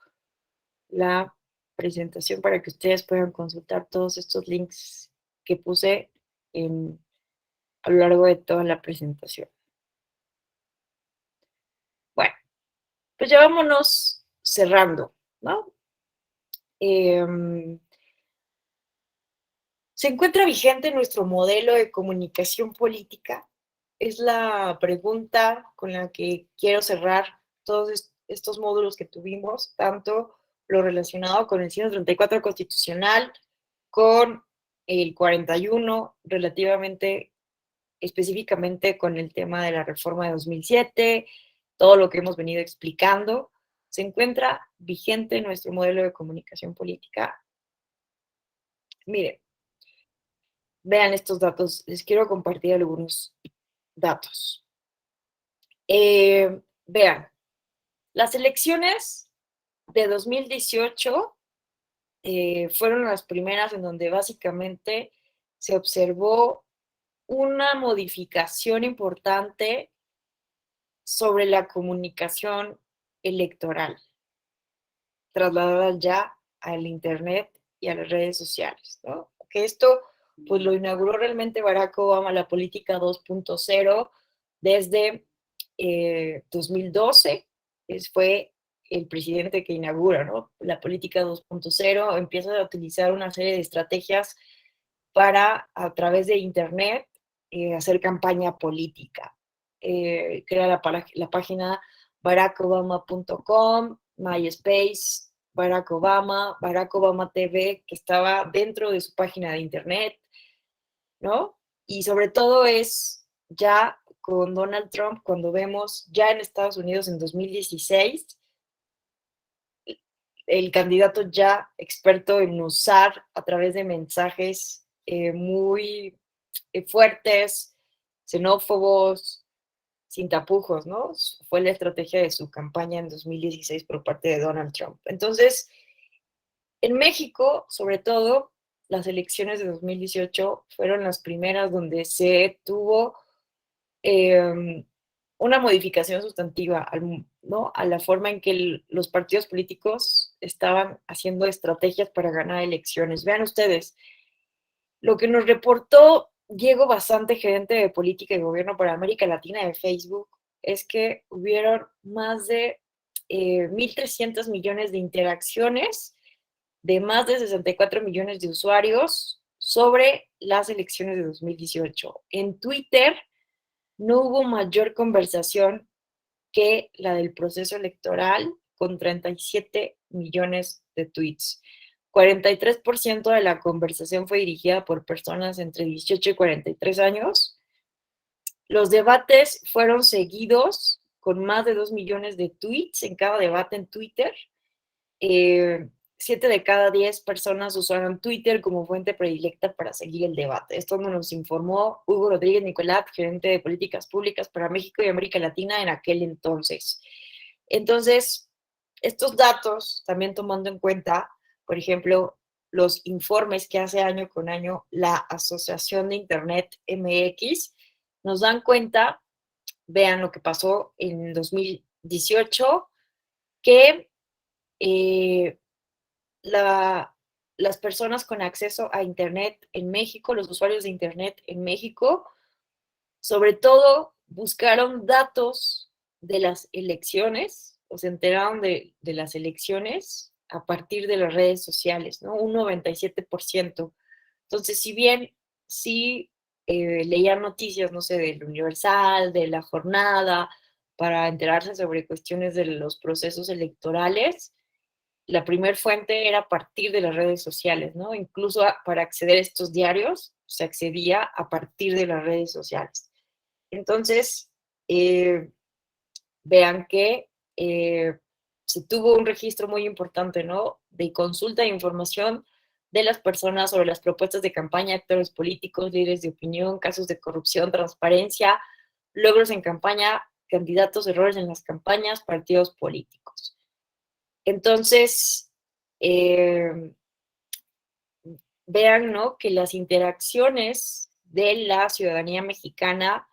la presentación para que ustedes puedan consultar todos estos links que puse a lo largo de toda la presentación. Bueno, pues ya vámonos cerrando. ¿no? ¿Se encuentra vigente nuestro modelo de comunicación política? Es la pregunta con la que quiero cerrar todos estos módulos que tuvimos, tanto lo relacionado con el 134 constitucional, con el 41, relativamente, específicamente con el tema de la reforma de 2007, todo lo que hemos venido explicando. ¿Se encuentra vigente nuestro modelo de comunicación política? Mire, vean estos datos, les quiero compartir algunos datos. Vean, las elecciones de 2018 fueron las primeras en donde básicamente se observó una modificación importante sobre la comunicación electoral, trasladada ya al Internet y a las redes sociales, ¿no? Que esto pues lo inauguró realmente Barack Obama, la política 2.0, desde 2012, fue el presidente que inaugura, ¿no? La política 2.0, empieza a utilizar una serie de estrategias para, a través de Internet, hacer campaña política. Crea la página barackobama.com, MySpace, Barack Obama TV, que estaba dentro de su página de Internet, ¿no? Y sobre todo es ya con Donald Trump, cuando vemos ya en Estados Unidos en 2016, el candidato ya experto en usar a través de mensajes muy fuertes, xenófobos, sin tapujos, ¿no? Fue la estrategia de su campaña en 2016 por parte de Donald Trump. Entonces, en México, sobre todo, las elecciones de 2018 fueron las primeras donde se tuvo una modificación sustantiva, ¿no? A la forma en que los partidos políticos estaban haciendo estrategias para ganar elecciones. Vean ustedes, lo que nos reportó Diego Basante, gerente de política y gobierno para América Latina de Facebook, es que hubieron más de 1.300 millones de interacciones de más de 64 millones de usuarios sobre las elecciones de 2018. En Twitter no hubo mayor conversación que la del proceso electoral, con 37 millones de tweets. 43% de la conversación fue dirigida por personas entre 18 y 43 años. Los debates fueron seguidos con más de 2 millones de tweets en cada debate en Twitter. 7 de cada 10 personas usaron Twitter como fuente predilecta para seguir el debate. Esto nos informó Hugo Rodríguez Nicolás, gerente de políticas públicas para México y América Latina en aquel entonces. Entonces, estos datos, también tomando en cuenta, por ejemplo, los informes que hace año con año la Asociación de Internet MX, nos dan cuenta, vean lo que pasó en 2018, que las personas con acceso a Internet en México, los usuarios de Internet en México, sobre todo buscaron datos de las elecciones, o se enteraron de las elecciones a partir de las redes sociales, ¿no? Un 97%. Entonces, si bien sí leían noticias, no sé, del Universal, de La Jornada, para enterarse sobre cuestiones de los procesos electorales, la primer fuente era a partir de las redes sociales, ¿no? Incluso para acceder a estos diarios se accedía a partir de las redes sociales. Entonces, vean que se tuvo un registro muy importante, ¿no? De consulta de información de las personas sobre las propuestas de campaña, actores políticos, líderes de opinión, casos de corrupción, transparencia, logros en campaña, candidatos, errores en las campañas, partidos políticos. Entonces, vean, ¿no? Que las interacciones de la ciudadanía mexicana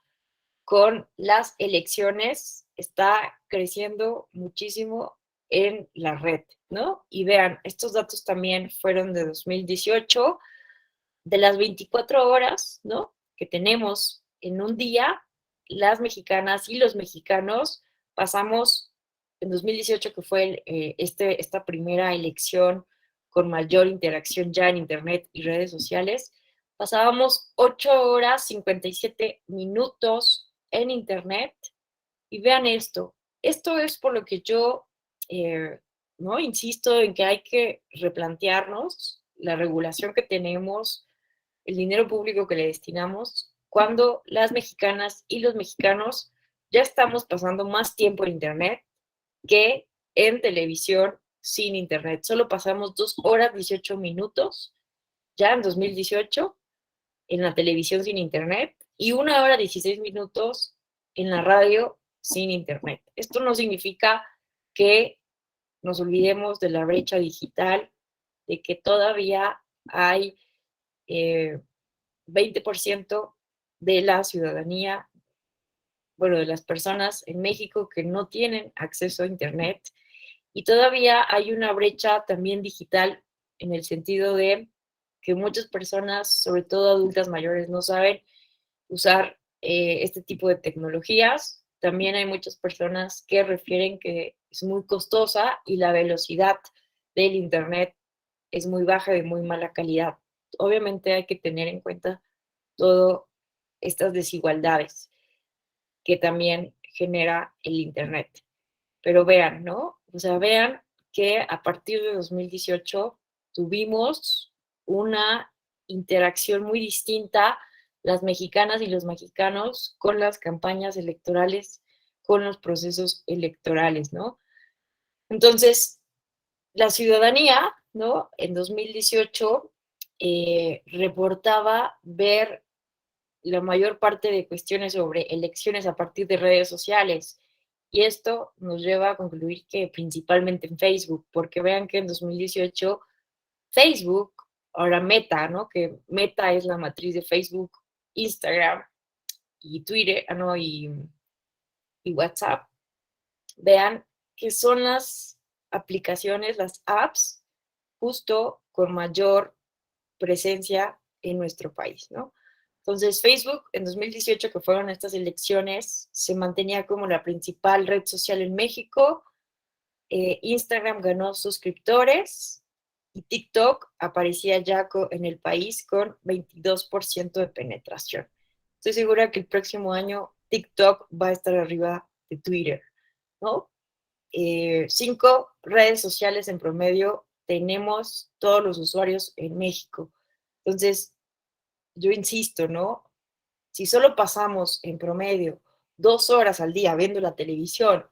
con las elecciones está creciendo muchísimo en la red, ¿no? Y vean, estos datos también fueron de 2018, de las 24 horas, ¿no? Que tenemos en un día, las mexicanas y los mexicanos pasamos en 2018, que fue esta primera elección con mayor interacción ya en Internet y redes sociales, pasábamos 8 horas 57 minutos en Internet. Y vean esto es por lo que yo ¿no? Insisto en que hay que replantearnos la regulación que tenemos, el dinero público que le destinamos, cuando las mexicanas y los mexicanos ya estamos pasando más tiempo en Internet que en televisión sin Internet. Solo pasamos 2 horas 18 minutos ya en 2018 en la televisión sin Internet y 1 hora 16 minutos en la radio sin Internet. Esto no significa que nos olvidemos de la brecha digital, de que todavía hay 20% de la ciudadanía, bueno, de las personas en México que no tienen acceso a Internet. Y todavía hay una brecha también digital en el sentido de que muchas personas, sobre todo adultas mayores, no saben usar este tipo de tecnologías. También hay muchas personas que refieren que es muy costosa y la velocidad del Internet es muy baja y de muy mala calidad. Obviamente hay que tener en cuenta todas estas desigualdades que también genera el Internet. Pero vean, ¿no? O sea, vean que a partir de 2018 tuvimos una interacción muy distinta las mexicanas y los mexicanos con las campañas electorales, con los procesos electorales, ¿no? Entonces, la ciudadanía, ¿no? En 2018 reportaba ver la mayor parte de cuestiones sobre elecciones a partir de redes sociales. Y esto nos lleva a concluir que principalmente en Facebook, porque vean que en 2018 Facebook, ahora Meta, ¿no? Que Meta es la matriz de Facebook, Instagram y Twitter, y WhatsApp. Vean que son las aplicaciones, las apps, justo con mayor presencia en nuestro país, ¿no? Entonces, Facebook en 2018, que fueron estas elecciones, se mantenía como la principal red social en México. Instagram ganó suscriptores y TikTok aparecía ya en el país con 22% de penetración. Estoy segura que el próximo año TikTok va a estar arriba de Twitter, ¿no? 5 redes sociales en promedio tenemos todos los usuarios en México. Entonces, yo insisto, ¿no? Si solo pasamos en promedio 2 horas al día viendo la televisión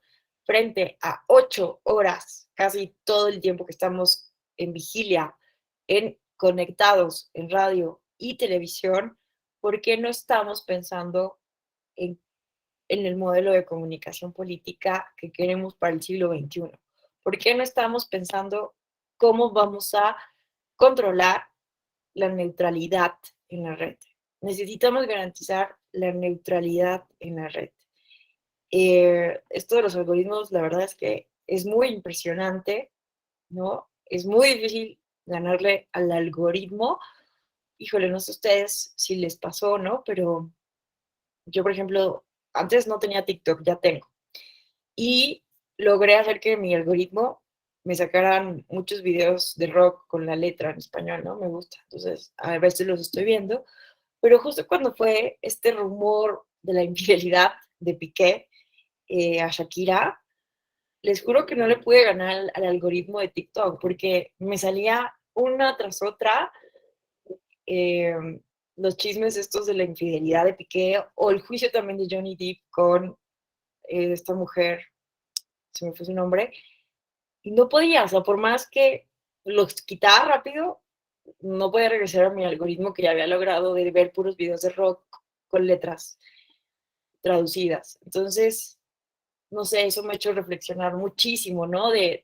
frente a 8 horas, casi todo el tiempo que estamos en vigilia, conectados en radio y televisión, ¿por qué no estamos pensando en el modelo de comunicación política que queremos para el siglo XXI? ¿Por qué no estamos pensando cómo vamos a controlar la neutralidad en la red? Necesitamos garantizar la neutralidad en la red. Esto de los algoritmos, la verdad es que es muy impresionante, ¿no? Es muy difícil ganarle al algoritmo. Híjole, no sé a ustedes si les pasó, ¿no? Pero yo, por ejemplo, antes no tenía TikTok, ya tengo. Y logré hacer que mi algoritmo me sacaran muchos videos de rock con la letra en español, ¿no? Me gusta. Entonces, a veces los estoy viendo. Pero justo cuando fue este rumor de la infidelidad de Piqué a Shakira, les juro que no le pude ganar al algoritmo de TikTok porque me salía una tras otra eh, los chismes estos de la infidelidad de Piqué o el juicio también de Johnny Depp con esta mujer, se me fue su nombre, y no podía, o sea, por más que los quitaba rápido, no podía regresar a mi algoritmo que ya había logrado de ver puros videos de rock con letras traducidas. Entonces, no sé, eso me ha hecho reflexionar muchísimo, ¿no? De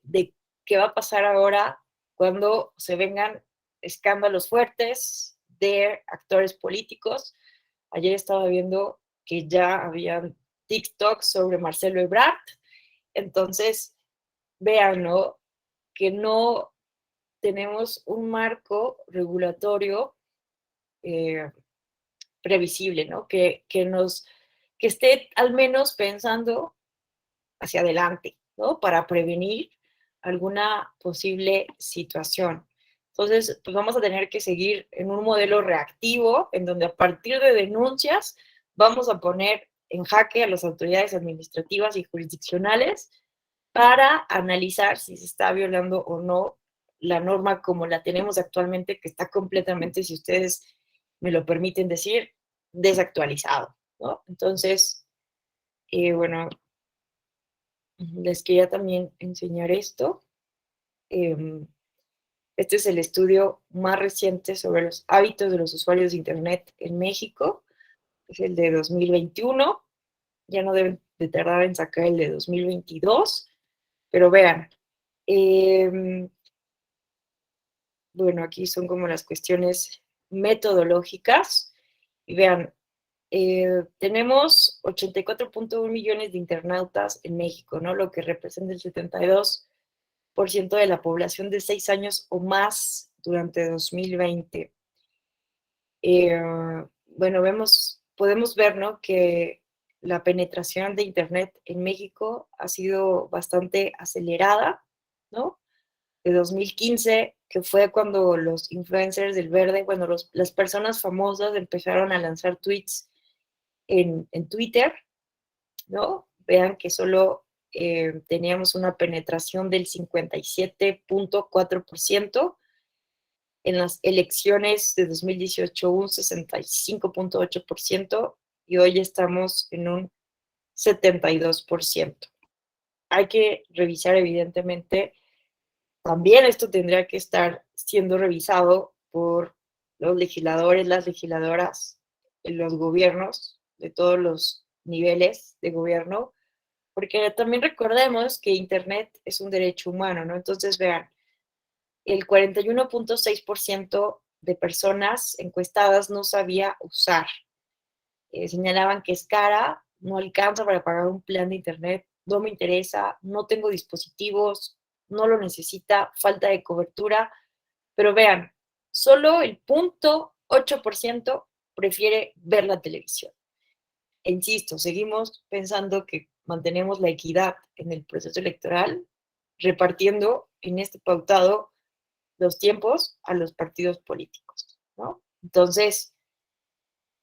qué va a pasar ahora cuando se vengan escándalos fuertes de actores políticos. Ayer estaba viendo que ya habían TikTok sobre Marcelo Ebrard. Entonces, vean, ¿no? Que no tenemos un marco regulatorio previsible, ¿no? Que esté al menos pensando hacia adelante, ¿no? Para prevenir alguna posible situación. Entonces, pues vamos a tener que seguir en un modelo reactivo, en donde a partir de denuncias vamos a poner en jaque a las autoridades administrativas y jurisdiccionales para analizar si se está violando o no la norma como la tenemos actualmente, que está completamente, si ustedes me lo permiten decir, desactualizado, ¿no? Entonces, bueno, les quería también enseñar esto. Este es el estudio más reciente sobre los hábitos de los usuarios de Internet en México. Es el de 2021. Ya no deben de tardar en sacar el de 2022. Pero vean, bueno, aquí son como las cuestiones metodológicas. Y vean, tenemos 84.1 millones de internautas en México, ¿no? Lo que representa el 72% de la población de 6 años o más durante 2020. Bueno, podemos ver, ¿no? Que la penetración de Internet en México ha sido bastante acelerada, ¿no? De 2015, que fue cuando los influencers del verde, bueno, las personas famosas empezaron a lanzar tweets en Twitter, ¿no? Vean que solo teníamos una penetración del 57.4%, en las elecciones de 2018 un 65.8% y hoy estamos en un 72%. Hay que revisar, evidentemente, también esto tendría que estar siendo revisado por los legisladores, las legisladoras, los gobiernos de todos los niveles de gobierno, porque también recordemos que Internet es un derecho humano, ¿no? Entonces, vean, el 41.6% de personas encuestadas no sabía usar. Señalaban que es cara, no alcanza para pagar un plan de Internet, no me interesa, no tengo dispositivos, no lo necesita, falta de cobertura. Pero vean, solo el 0.8% prefiere ver la televisión. E insisto, seguimos pensando que mantenemos la equidad en el proceso electoral, repartiendo en este pautado los tiempos a los partidos políticos, ¿no? Entonces,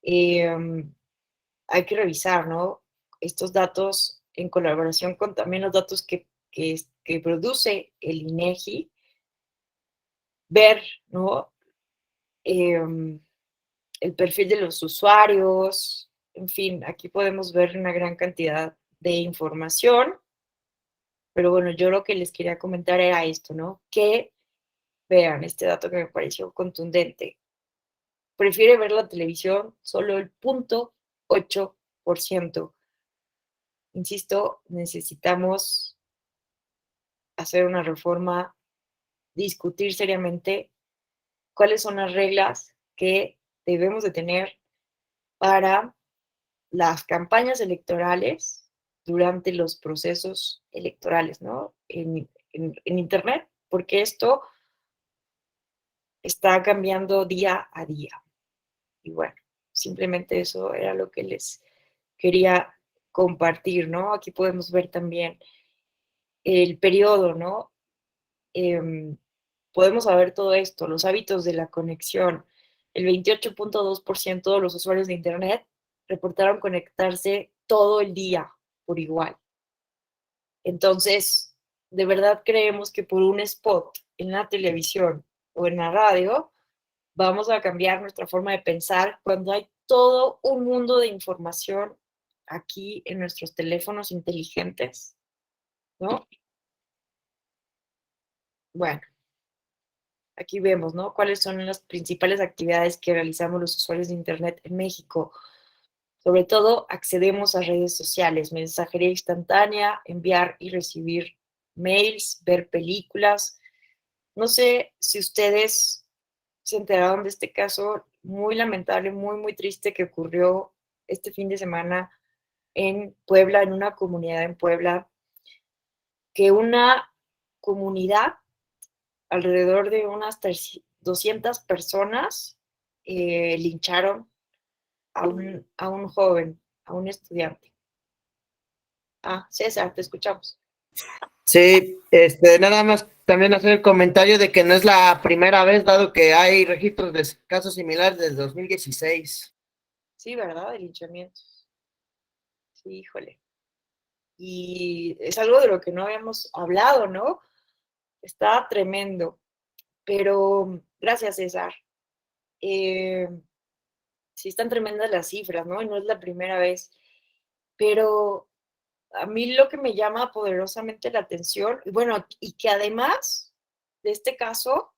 hay que revisar, ¿no? Estos datos en colaboración con también los datos que produce el INEGI, ver, ¿no? El perfil de los usuarios, en fin, aquí podemos ver una gran cantidad de información, pero bueno, yo lo que les quería comentar era esto, ¿no? Que vean este dato que me pareció contundente. Prefiere ver la televisión solo el 0.8%. Insisto, necesitamos hacer una reforma, discutir seriamente cuáles son las reglas que debemos de tener para las campañas electorales durante los procesos electorales, ¿no? En Internet, porque esto está cambiando día a día. Y bueno, simplemente eso era lo que les quería compartir, ¿no? Aquí podemos ver también el periodo, ¿no? Podemos saber todo esto, los hábitos de la conexión. El 28.2% de los usuarios de Internet reportaron conectarse todo el día por igual. Entonces, de verdad creemos que por un spot en la televisión o en la radio vamos a cambiar nuestra forma de pensar cuando hay todo un mundo de información aquí en nuestros teléfonos inteligentes, ¿no? Bueno, aquí vemos, ¿no? Cuáles son las principales actividades que realizamos los usuarios de Internet en México. Sobre todo, accedemos a redes sociales, mensajería instantánea, enviar y recibir mails, ver películas. No sé si ustedes se enteraron de este caso muy lamentable, muy, muy triste que ocurrió este fin de semana en Puebla, en una comunidad en Puebla, que una comunidad, alrededor de unas 200 personas, lincharon a un joven, a un estudiante. Ah, César, te escuchamos. Sí, nada más también hacer el comentario de que no es la primera vez, dado que hay registros de casos similares desde 2016. Sí, ¿verdad? De linchamientos. Sí, híjole. Y es algo de lo que no habíamos hablado, ¿no? Está tremendo. Pero gracias, César. Sí están tremendas las cifras, ¿no? Y no es la primera vez. Pero a mí lo que me llama poderosamente la atención, bueno, y que además de este caso,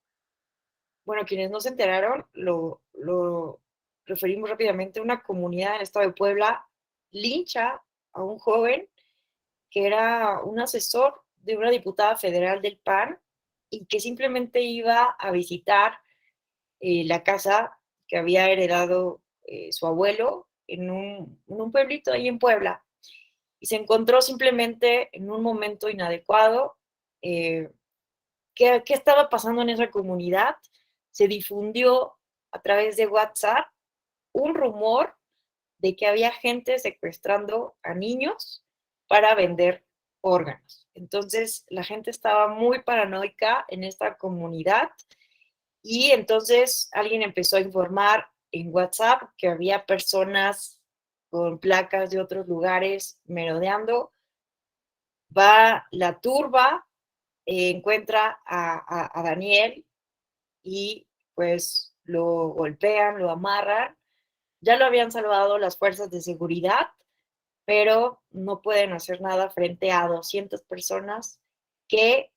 bueno, quienes no se enteraron, lo referimos rápidamente, una comunidad en el estado de Puebla lincha a un joven que era un asesor de una diputada federal del PAN y que simplemente iba a visitar la casa que había heredado su abuelo en un pueblito ahí en Puebla. Y se encontró simplemente en un momento inadecuado. Eh, ¿Qué estaba pasando en esa comunidad? Se difundió a través de WhatsApp un rumor de que había gente secuestrando a niños para vender órganos. Entonces la gente estaba muy paranoica en esta comunidad y entonces alguien empezó a informar en WhatsApp que había personas con placas de otros lugares merodeando. Va la turba, encuentra a Daniel y pues lo golpean, lo amarran. Ya lo habían salvado las fuerzas de seguridad, pero no pueden hacer nada frente a 200 personas que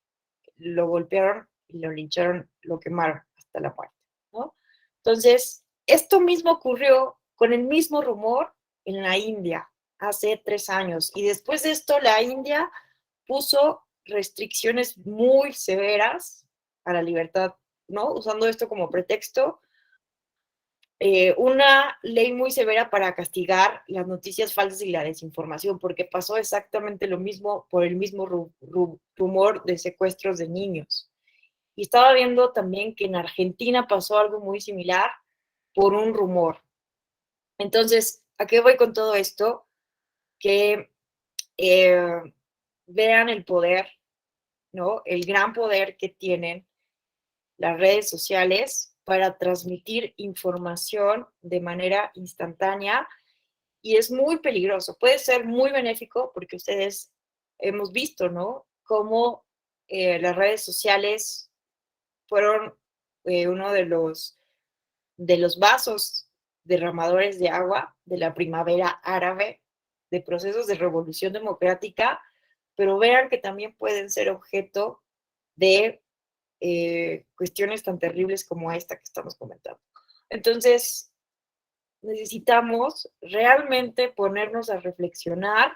lo golpearon y lo lincharon, lo quemaron hasta la muerte, ¿no? Entonces, esto mismo ocurrió con el mismo rumor en la India hace 3 años y después de esto la India puso restricciones muy severas a la libertad, ¿no? Usando esto como pretexto, una ley muy severa para castigar las noticias falsas y la desinformación, porque pasó exactamente lo mismo por el mismo rumor de secuestros de niños. Y estaba viendo también que en Argentina pasó algo muy similar por un rumor. Entonces, ¿a qué voy con todo esto? Que vean el poder, ¿no? El gran poder que tienen las redes sociales para transmitir información de manera instantánea y es muy peligroso. Puede ser muy benéfico porque ustedes hemos visto, ¿no? Cómo las redes sociales fueron uno de los vasos derramadores de agua de la primavera árabe, de procesos de revolución democrática, pero vean que también pueden ser objeto de cuestiones tan terribles como esta que estamos comentando. Entonces, necesitamos realmente ponernos a reflexionar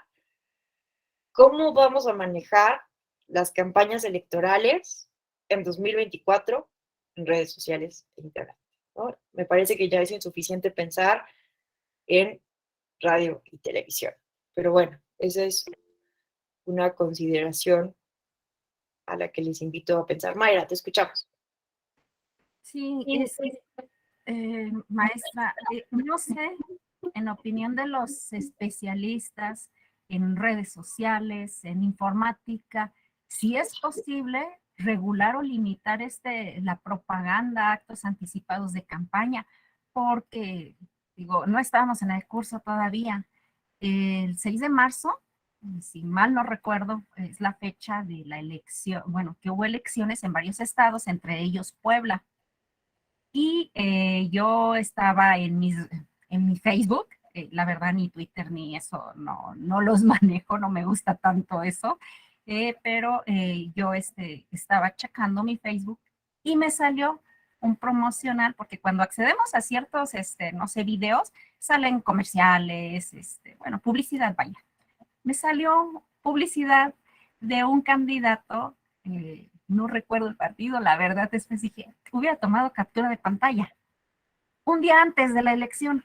cómo vamos a manejar las campañas electorales en 2024 en redes sociales e internet, ¿no? Me parece que ya es insuficiente pensar en radio y televisión. Pero bueno, esa es una consideración a la que les invito a pensar. Mayra, te escuchamos. Sí, es maestra, no sé, en opinión de los especialistas en redes sociales, en informática, si es posible regular o limitar la propaganda, actos anticipados de campaña, porque, digo, no estábamos en el curso todavía. El 6 de marzo, si mal no recuerdo, es la fecha de la elección, bueno, que hubo elecciones en varios estados, entre ellos Puebla. Y yo estaba en mi Facebook, la verdad ni Twitter ni eso, no los manejo, no me gusta tanto eso, pero yo estaba checando mi Facebook y me salió un promocional, porque cuando accedemos a ciertos, no sé, videos, salen comerciales, bueno, publicidad, vaya. Me salió publicidad de un candidato, no recuerdo el partido, la verdad es que dije, hubiera tomado captura de pantalla un día antes de la elección.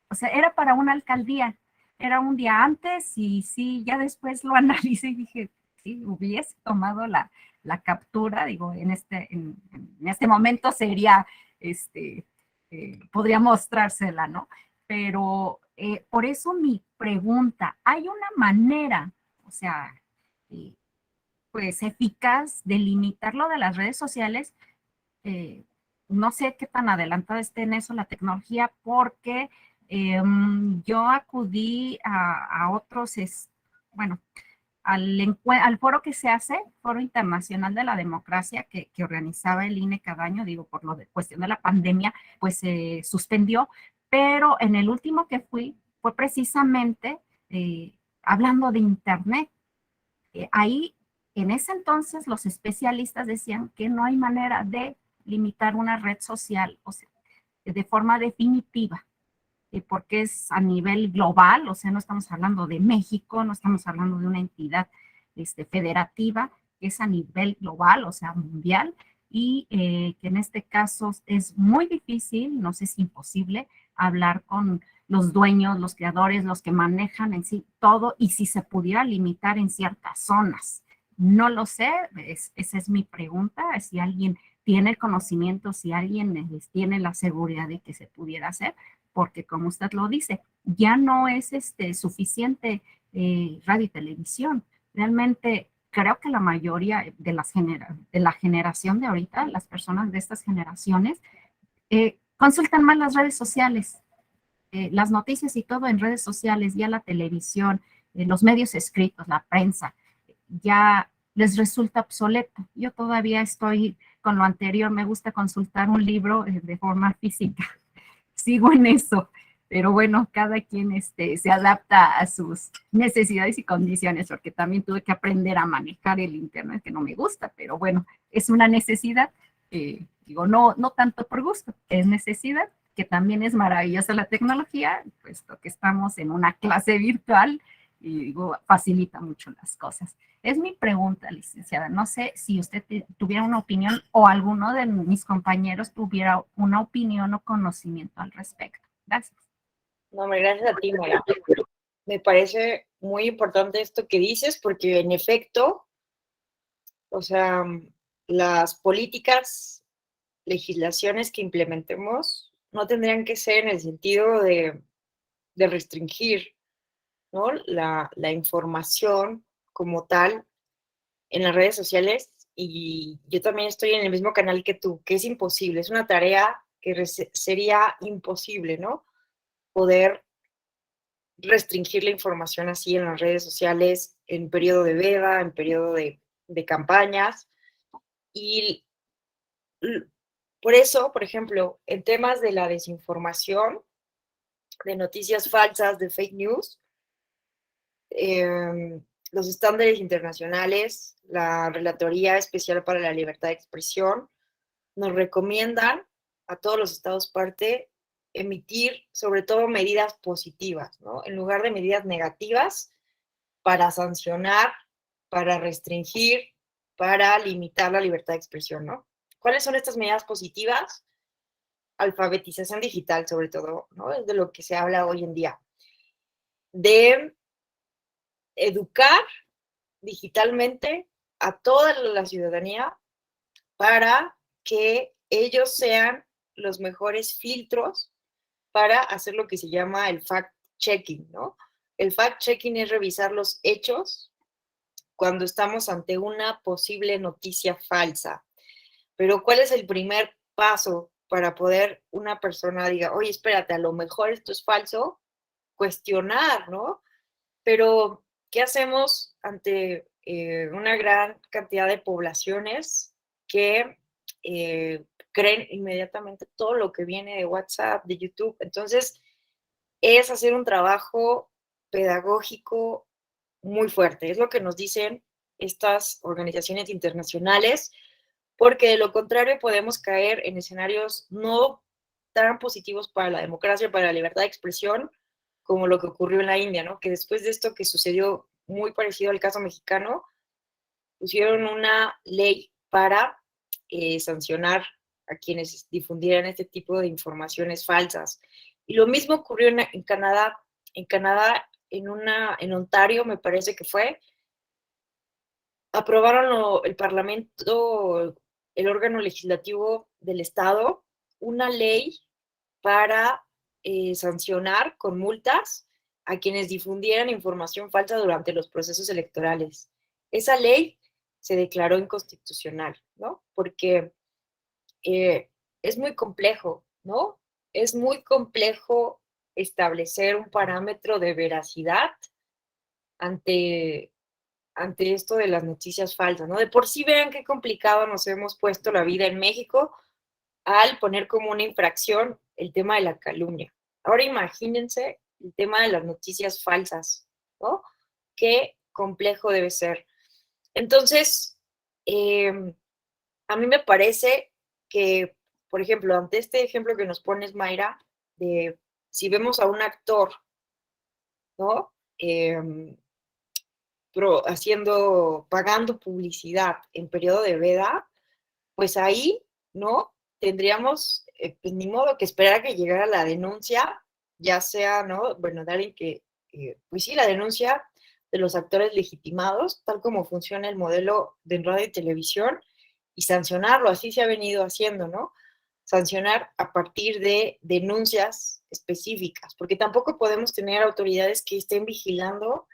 O sea, era para una alcaldía, era un día antes y sí, ya después lo analicé y dije, sí, hubiese tomado la captura, digo, en este momento sería, podría mostrársela, ¿no? Pero por eso mi pregunta, ¿hay una manera, o sea, pues eficaz de limitarlo de las redes sociales. No sé qué tan adelantada esté en eso la tecnología, porque yo acudí a otros, bueno, al foro que se hace, Foro Internacional de la Democracia, que organizaba el INE cada año, digo, por lo de cuestión de la pandemia, pues se suspendió, pero en el último que fui fue precisamente hablando de Internet. Ahí, en ese entonces, los especialistas decían que no hay manera de limitar una red social, o sea, de forma definitiva, porque es a nivel global, o sea, no estamos hablando de México, no estamos hablando de una entidad federativa, es a nivel global, o sea, mundial, y que en este caso es muy difícil, no sé si imposible, hablar con los dueños, los creadores, los que manejan en sí todo, y si se pudiera limitar en ciertas zonas. No lo sé, esa es mi pregunta, si alguien tiene el conocimiento, si alguien tiene la seguridad de que se pudiera hacer, porque como usted lo dice, ya no es suficiente radio y televisión. Realmente creo que la mayoría de la generación de ahorita, las personas de estas generaciones, consultan más las redes sociales, las noticias y todo en redes sociales, ya la televisión, los medios escritos, la prensa, ya les resulta obsoleto. Yo todavía estoy con lo anterior, me gusta consultar un libro de forma física. Sigo en eso, pero bueno, cada quien se adapta a sus necesidades y condiciones, porque también tuve que aprender a manejar el internet, que no me gusta, pero bueno, es una necesidad, digo, no tanto por gusto, es necesidad, que también es maravillosa la tecnología, puesto que estamos en una clase virtual y digo, facilita mucho las cosas. Es mi pregunta, licenciada. No sé si usted tuviera una opinión o alguno de mis compañeros tuviera una opinión o conocimiento al respecto. Gracias. No, gracias a ti, Mara. Me parece muy importante esto que dices, porque en efecto, o sea, las políticas, legislaciones que implementemos no tendrían que ser en el sentido de restringir, ¿no? la información como tal en las redes sociales, y yo también estoy en el mismo canal que tú, que es imposible, es una tarea que sería imposible, ¿no? Poder restringir la información así en las redes sociales en periodo de veda, en periodo de campañas. Y por eso, por ejemplo, en temas de la desinformación, de noticias falsas, de fake news, los estándares internacionales, la Relatoría Especial para la Libertad de Expresión, nos recomiendan a todos los estados parte emitir sobre todo medidas positivas, ¿no? En lugar de medidas negativas para sancionar, para restringir, para limitar la libertad de expresión, ¿no? ¿Cuáles son estas medidas positivas? Alfabetización digital, sobre todo, ¿no? Es de lo que se habla hoy en día. De educar digitalmente a toda la ciudadanía para que ellos sean los mejores filtros para hacer lo que se llama el fact-checking, ¿no? El fact-checking es revisar los hechos cuando estamos ante una posible noticia falsa. Pero ¿cuál es el primer paso para poder una persona diga, oye, espérate, a lo mejor esto es falso? Cuestionar, ¿no? Pero, ¿qué hacemos ante una gran cantidad de poblaciones que creen inmediatamente todo lo que viene de WhatsApp, de YouTube? Entonces, es hacer un trabajo pedagógico muy fuerte. Es lo que nos dicen estas organizaciones internacionales, porque de lo contrario podemos caer en escenarios no tan positivos para la democracia, para la libertad de expresión, como lo que ocurrió en la India, ¿no? Que después de esto que sucedió muy parecido al caso mexicano, pusieron una ley para sancionar a quienes difundieran este tipo de informaciones falsas. Y lo mismo ocurrió en Canadá. En Canadá, en Ontario, me parece que fue, aprobaron el Parlamento, el órgano legislativo del Estado, una ley para sancionar con multas a quienes difundieran información falsa durante los procesos electorales. esa ley se declaró inconstitucional, ¿no? Porque es muy complejo, ¿no? Es muy complejo establecer un parámetro de veracidad ante esto de las noticias falsas, ¿no? De por sí vean qué complicado nos hemos puesto la vida en México al poner como una infracción el tema de la calumnia. Ahora imagínense el tema de las noticias falsas, ¿no? Qué complejo debe ser. Entonces, a mí me parece que, por ejemplo, ante este ejemplo que nos pones, Mayra, de si vemos a un actor, ¿no? Pagando publicidad en periodo de veda, pues ahí, ¿no? Tendríamos, pues ni modo que esperar a que llegara la denuncia, ya sea, ¿no? Bueno, de alguien pues sí, la denuncia de los actores legitimados, tal como funciona el modelo de radio y televisión, y sancionarlo, así se ha venido haciendo, ¿no? Sancionar a partir de denuncias específicas, porque tampoco podemos tener autoridades que estén vigilando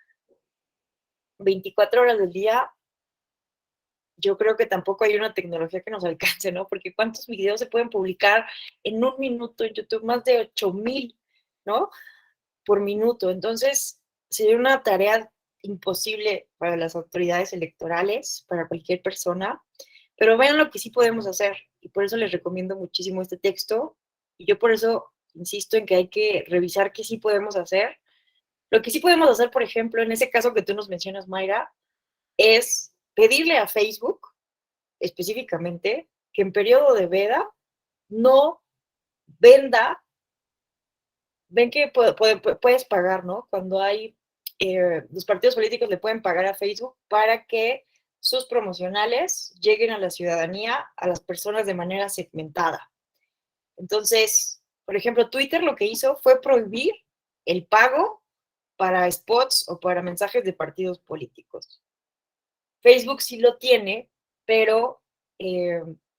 24 horas del día. Yo creo que tampoco hay una tecnología que nos alcance, ¿no? Porque ¿cuántos videos se pueden publicar en un minuto en YouTube? Más de 8,000, ¿no? Por minuto. Entonces, sería una tarea imposible para las autoridades electorales, para cualquier persona, pero vean lo que sí podemos hacer, y por eso les recomiendo muchísimo este texto, y yo por eso insisto en que hay que revisar qué sí podemos hacer. Lo que sí podemos hacer, por ejemplo, en ese caso que tú nos mencionas, Mayra, es pedirle a Facebook específicamente que en periodo de veda no venda. Ven que puedes pagar, ¿no? Cuando hay, los partidos políticos le pueden pagar a Facebook para que sus promocionales lleguen a la ciudadanía, a las personas de manera segmentada. Entonces, por ejemplo, Twitter lo que hizo fue prohibir el pago para spots o para mensajes de partidos políticos. Facebook sí lo tiene, pero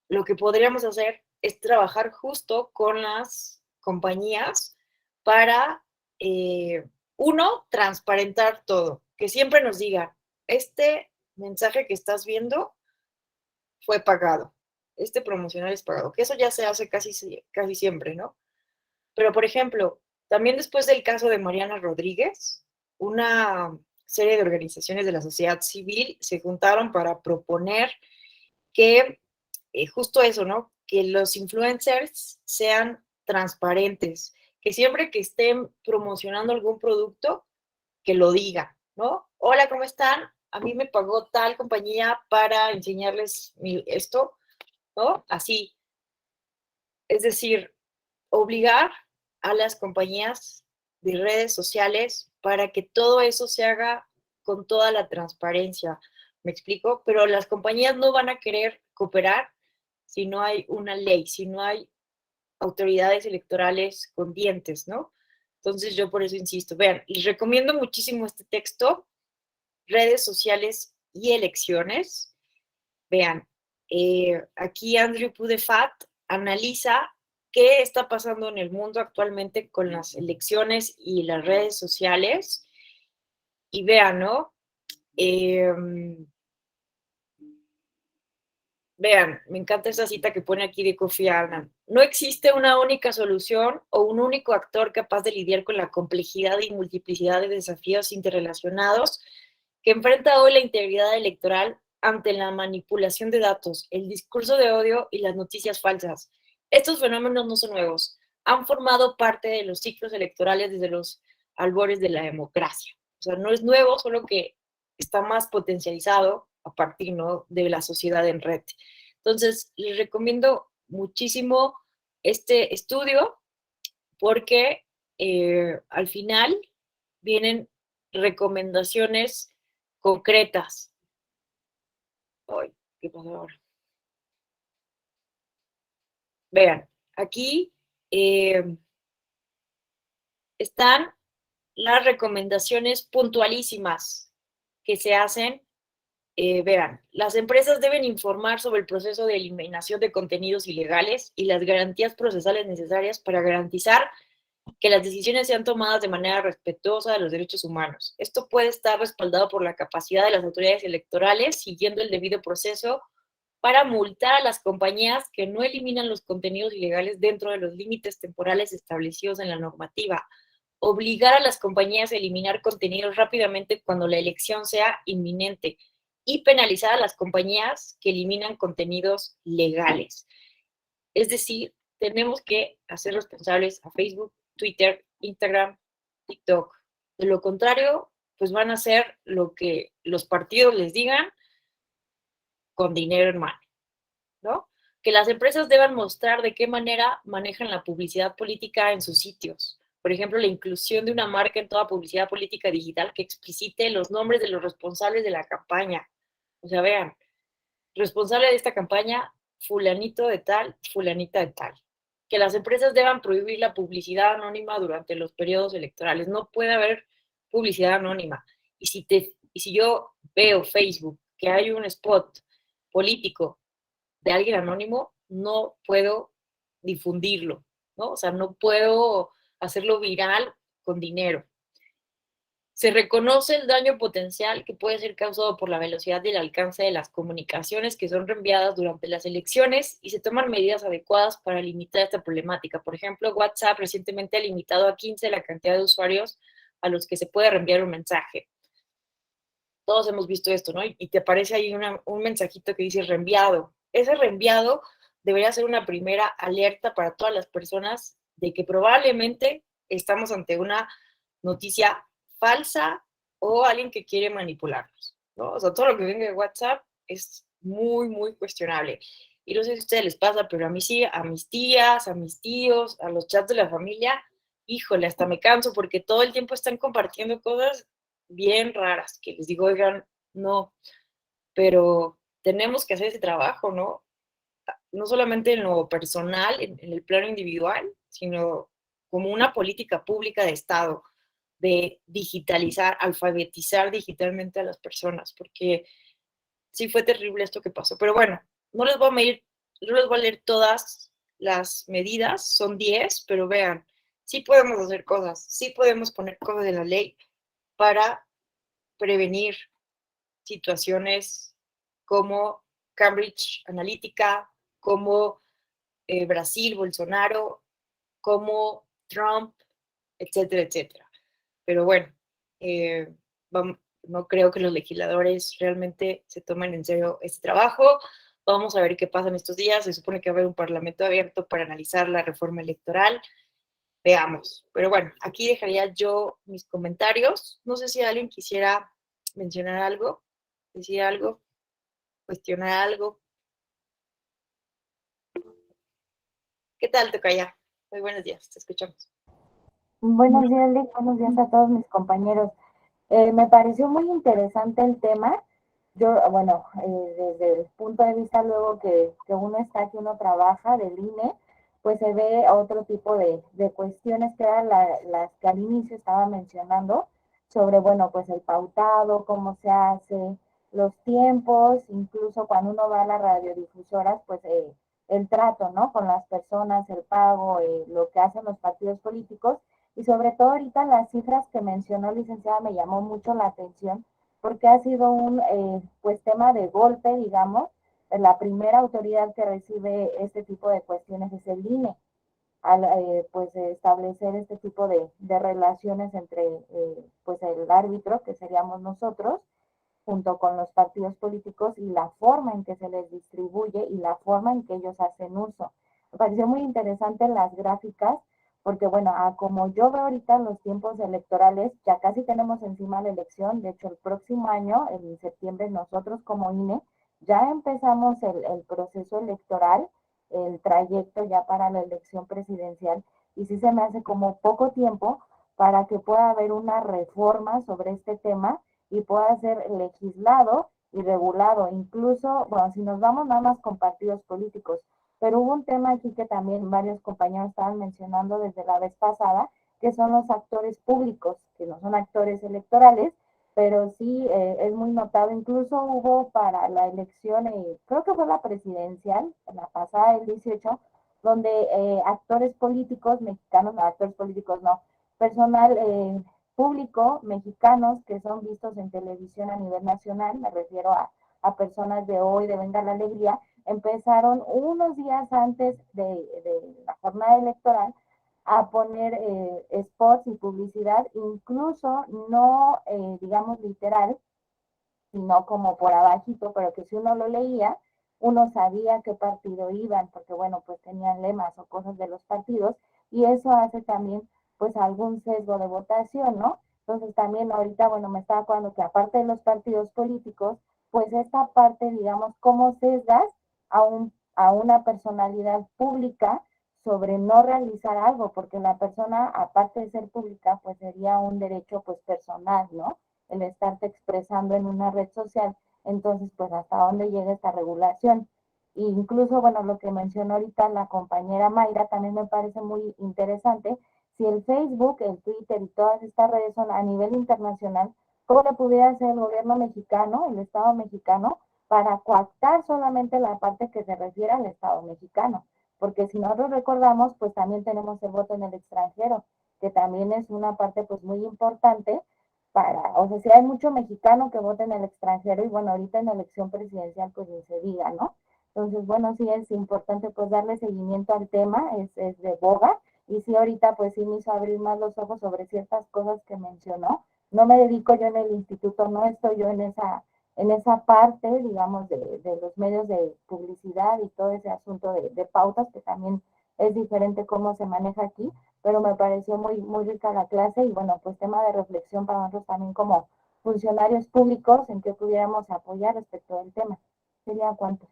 lo que podríamos hacer es trabajar justo con las compañías para, uno, transparentar todo, que siempre nos diga, este mensaje que estás viendo fue pagado, este promocional es pagado, que eso ya se hace casi siempre, ¿no? Pero, por ejemplo, también después del caso de Mariana Rodríguez, una serie de organizaciones de la sociedad civil se juntaron para proponer que justo eso, ¿no? Que los influencers sean transparentes, que siempre que estén promocionando algún producto, que lo digan, ¿no? Hola, ¿cómo están? A mí me pagó tal compañía para enseñarles esto, ¿no? Así. Es decir, obligar a las compañías de redes sociales para que todo eso se haga con toda la transparencia. ¿Me explico? Pero las compañías no van a querer cooperar si no hay una ley, si no hay autoridades electorales con dientes, ¿no? Entonces yo por eso insisto, vean, les recomiendo muchísimo este texto, redes sociales y elecciones. Vean, aquí Andrew Pudefat analiza qué está pasando en el mundo actualmente con las elecciones y las redes sociales. Y vean, ¿no? Vean, me encanta esa cita que pone aquí de Kofi Annan. No existe una única solución o un único actor capaz de lidiar con la complejidad y multiplicidad de desafíos interrelacionados que enfrenta hoy la integridad electoral ante la manipulación de datos, el discurso de odio y las noticias falsas. Estos fenómenos no son nuevos, han formado parte de los ciclos electorales desde los albores de la democracia. O sea, no es nuevo, solo que está más potencializado a partir, ¿no?, de la sociedad en red. Entonces, les recomiendo muchísimo este estudio porque al final vienen recomendaciones concretas. Ay, ¿qué pasa ahora? Vean, aquí están las recomendaciones puntualísimas que se hacen. Vean, las empresas deben informar sobre el proceso de eliminación de contenidos ilegales y las garantías procesales necesarias para garantizar que las decisiones sean tomadas de manera respetuosa de los derechos humanos. Esto puede estar respaldado por la capacidad de las autoridades electorales, siguiendo el debido proceso, para multar a las compañías que no eliminan los contenidos ilegales dentro de los límites temporales establecidos en la normativa, obligar a las compañías a eliminar contenidos rápidamente cuando la elección sea inminente y penalizar a las compañías que eliminan contenidos legales. Es decir, tenemos que hacer responsables a Facebook, Twitter, Instagram, TikTok. De lo contrario, pues van a hacer lo que los partidos les digan con dinero en mano, ¿no? Que las empresas deban mostrar de qué manera manejan la publicidad política en sus sitios. Por ejemplo, la inclusión de una marca en toda publicidad política digital que explicite los nombres de los responsables de la campaña. O sea, vean, responsable de esta campaña, fulanito de tal, fulanita de tal. Que las empresas deban prohibir la publicidad anónima durante los periodos electorales. No puede haber publicidad anónima. Y si yo veo Facebook que hay un spot político de alguien anónimo, no puedo difundirlo, ¿no? O sea, no puedo hacerlo viral con dinero. Se reconoce el daño potencial que puede ser causado por la velocidad y el alcance de las comunicaciones que son reenviadas durante las elecciones y se toman medidas adecuadas para limitar esta problemática. Por ejemplo, WhatsApp recientemente ha limitado a 15 la cantidad de usuarios a los que se puede reenviar un mensaje. Todos hemos visto esto, ¿no? Y te aparece ahí un mensajito que dice reenviado. Ese reenviado debería ser una primera alerta para todas las personas de que probablemente estamos ante una noticia falsa o alguien que quiere manipularnos, ¿no? O sea, todo lo que venga de WhatsApp es muy, muy cuestionable. Y no sé si a ustedes les pasa, pero a mí sí, a mis tías, a mis tíos, a los chats de la familia, híjole, hasta me canso porque todo el tiempo están compartiendo cosas bien raras, que les digo, oigan, no, pero tenemos que hacer ese trabajo, ¿no? No solamente en lo personal, en el plano individual, sino como una política pública de Estado, de digitalizar, alfabetizar digitalmente a las personas, porque sí fue terrible esto que pasó. Pero bueno, no les voy a leer todas las medidas, son 10, pero vean, sí podemos hacer cosas, sí podemos poner cosas en la ley para prevenir situaciones como Cambridge Analytica, como Brasil, Bolsonaro, como Trump, etcétera, etcétera. Pero bueno, no creo que los legisladores realmente se tomen en serio este trabajo. Vamos a ver qué pasa en estos días. Se supone que va a haber un parlamento abierto para analizar la reforma electoral. Veamos. Pero bueno, aquí dejaría yo mis comentarios. No sé si alguien quisiera mencionar algo, decir algo, cuestionar algo. ¿Qué tal, Tocaya? Muy buenos días, te escuchamos. Buenos días, Lick. Buenos días a todos mis compañeros. Me pareció muy interesante el tema. Yo, bueno, desde el punto de vista luego que uno está, que uno trabaja del INE, pues se ve otro tipo de cuestiones que eran las que al inicio estaba mencionando, sobre, bueno, pues el pautado, cómo se hace, los tiempos, incluso cuando uno va a las radiodifusoras, pues el trato, ¿no? Con las personas, el pago, lo que hacen los partidos políticos. Y sobre todo ahorita las cifras que mencionó licenciada me llamó mucho la atención porque ha sido un pues tema de golpe, digamos. La primera autoridad que recibe este tipo de cuestiones es el INE, al pues establecer este tipo de relaciones entre pues el árbitro, que seríamos nosotros, junto con los partidos políticos y la forma en que se les distribuye y la forma en que ellos hacen uso. Me pareció muy interesante las gráficas porque, bueno, como yo veo ahorita los tiempos electorales, ya casi tenemos encima la elección. De hecho, el próximo año, en septiembre, nosotros como INE ya empezamos el proceso electoral, el trayecto ya para la elección presidencial, y sí se me hace como poco tiempo para que pueda haber una reforma sobre este tema y pueda ser legislado y regulado. Incluso, bueno, si nos vamos nada más con partidos políticos, pero hubo un tema aquí que también varios compañeros estaban mencionando desde la vez pasada, que son los actores públicos, que no son actores electorales, pero sí es muy notado. Incluso hubo para la elección, creo que fue la presidencial, la pasada del 18, donde actores políticos mexicanos, no, actores políticos no, personal público mexicanos que son vistos en televisión a nivel nacional, me refiero a personas de Hoy, de Venga la Alegría, empezaron unos días antes de la jornada electoral a poner spots y publicidad, incluso no, digamos, literal, sino como por abajito, pero que si uno lo leía, uno sabía qué partido iban, porque bueno, pues tenían lemas o cosas de los partidos, y eso hace también pues algún sesgo de votación, ¿no? Entonces también ahorita, bueno, me estaba acordando que aparte de los partidos políticos, pues esta parte, digamos, cómo sesgas a una personalidad pública sobre no realizar algo, porque la persona, aparte de ser pública, pues sería un derecho pues personal, ¿no? El estarte expresando en una red social, entonces pues hasta dónde llega esta regulación. E incluso, bueno, lo que mencionó ahorita la compañera Mayra también me parece muy interesante. Si el Facebook, el Twitter y todas estas redes son a nivel internacional, ¿cómo le pudiera hacer el gobierno mexicano, el Estado mexicano, para coactar solamente la parte que se refiere al Estado mexicano? Porque si nosotros recordamos, pues también tenemos el voto en el extranjero, que también es una parte pues muy importante o sea, si hay mucho mexicano que vota en el extranjero y bueno, ahorita en la elección presidencial pues ni se diga, ¿no? Entonces, bueno, sí es importante pues darle seguimiento al tema, es de boga, y sí ahorita pues sí me hizo abrir más los ojos sobre ciertas cosas que mencionó. No me dedico yo en el instituto, no estoy yo en esa parte, digamos, de los medios de publicidad y todo ese asunto de pautas, que también es diferente cómo se maneja aquí, pero me pareció muy, muy rica la clase y bueno, pues tema de reflexión para nosotros también como funcionarios públicos en que pudiéramos apoyar respecto al tema. Sería cuánto.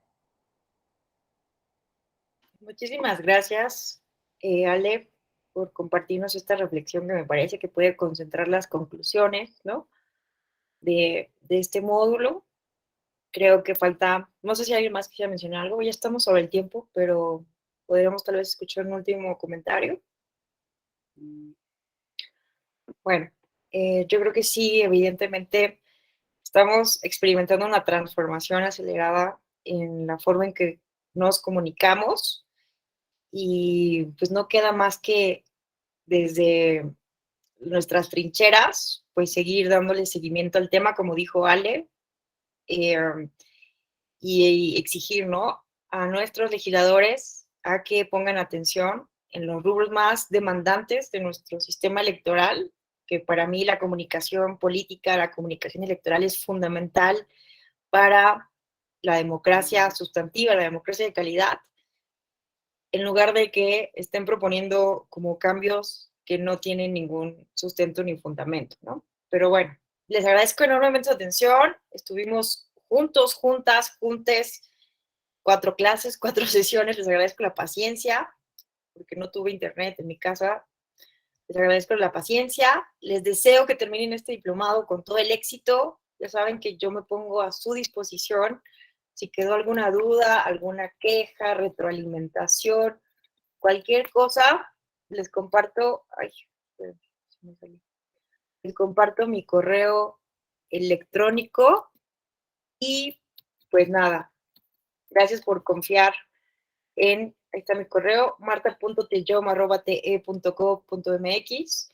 Muchísimas gracias, Ale, por compartirnos esta reflexión que me parece que puede concentrar las conclusiones, ¿no? de este módulo. Creo que falta, no sé si alguien más quisiera mencionar algo, ya estamos sobre el tiempo, pero podríamos tal vez escuchar un último comentario. Bueno, yo creo que sí, evidentemente estamos experimentando una transformación acelerada en la forma en que nos comunicamos y pues no queda más que desde nuestras trincheras, pues seguir dándole seguimiento al tema, como dijo Ale, y exigir, ¿no?, a nuestros legisladores a que pongan atención en los rubros más demandantes de nuestro sistema electoral, que para mí la comunicación política, la comunicación electoral es fundamental para la democracia sustantiva, la democracia de calidad, en lugar de que estén proponiendo como cambios que no tienen ningún sustento ni fundamento, ¿no? Pero bueno, les agradezco enormemente su atención. Estuvimos juntos, juntas, juntes, 4 clases, 4 sesiones. Les agradezco la paciencia, porque no tuve internet en mi casa. Les agradezco la paciencia. Les deseo que terminen este diplomado con todo el éxito. Ya saben que yo me pongo a su disposición. Si quedó alguna duda, alguna queja, retroalimentación, cualquier cosa, les comparto, les comparto mi correo electrónico y pues nada, gracias por confiar ahí está mi correo, marta.tellom@te.co.mx.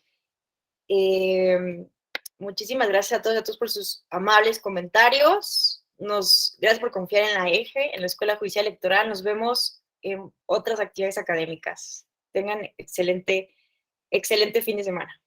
Muchísimas gracias a todos por sus amables comentarios. Gracias por confiar en la EGE, en la Escuela Judicial Electoral. Nos vemos en otras actividades académicas. Tengan excelente fin de semana.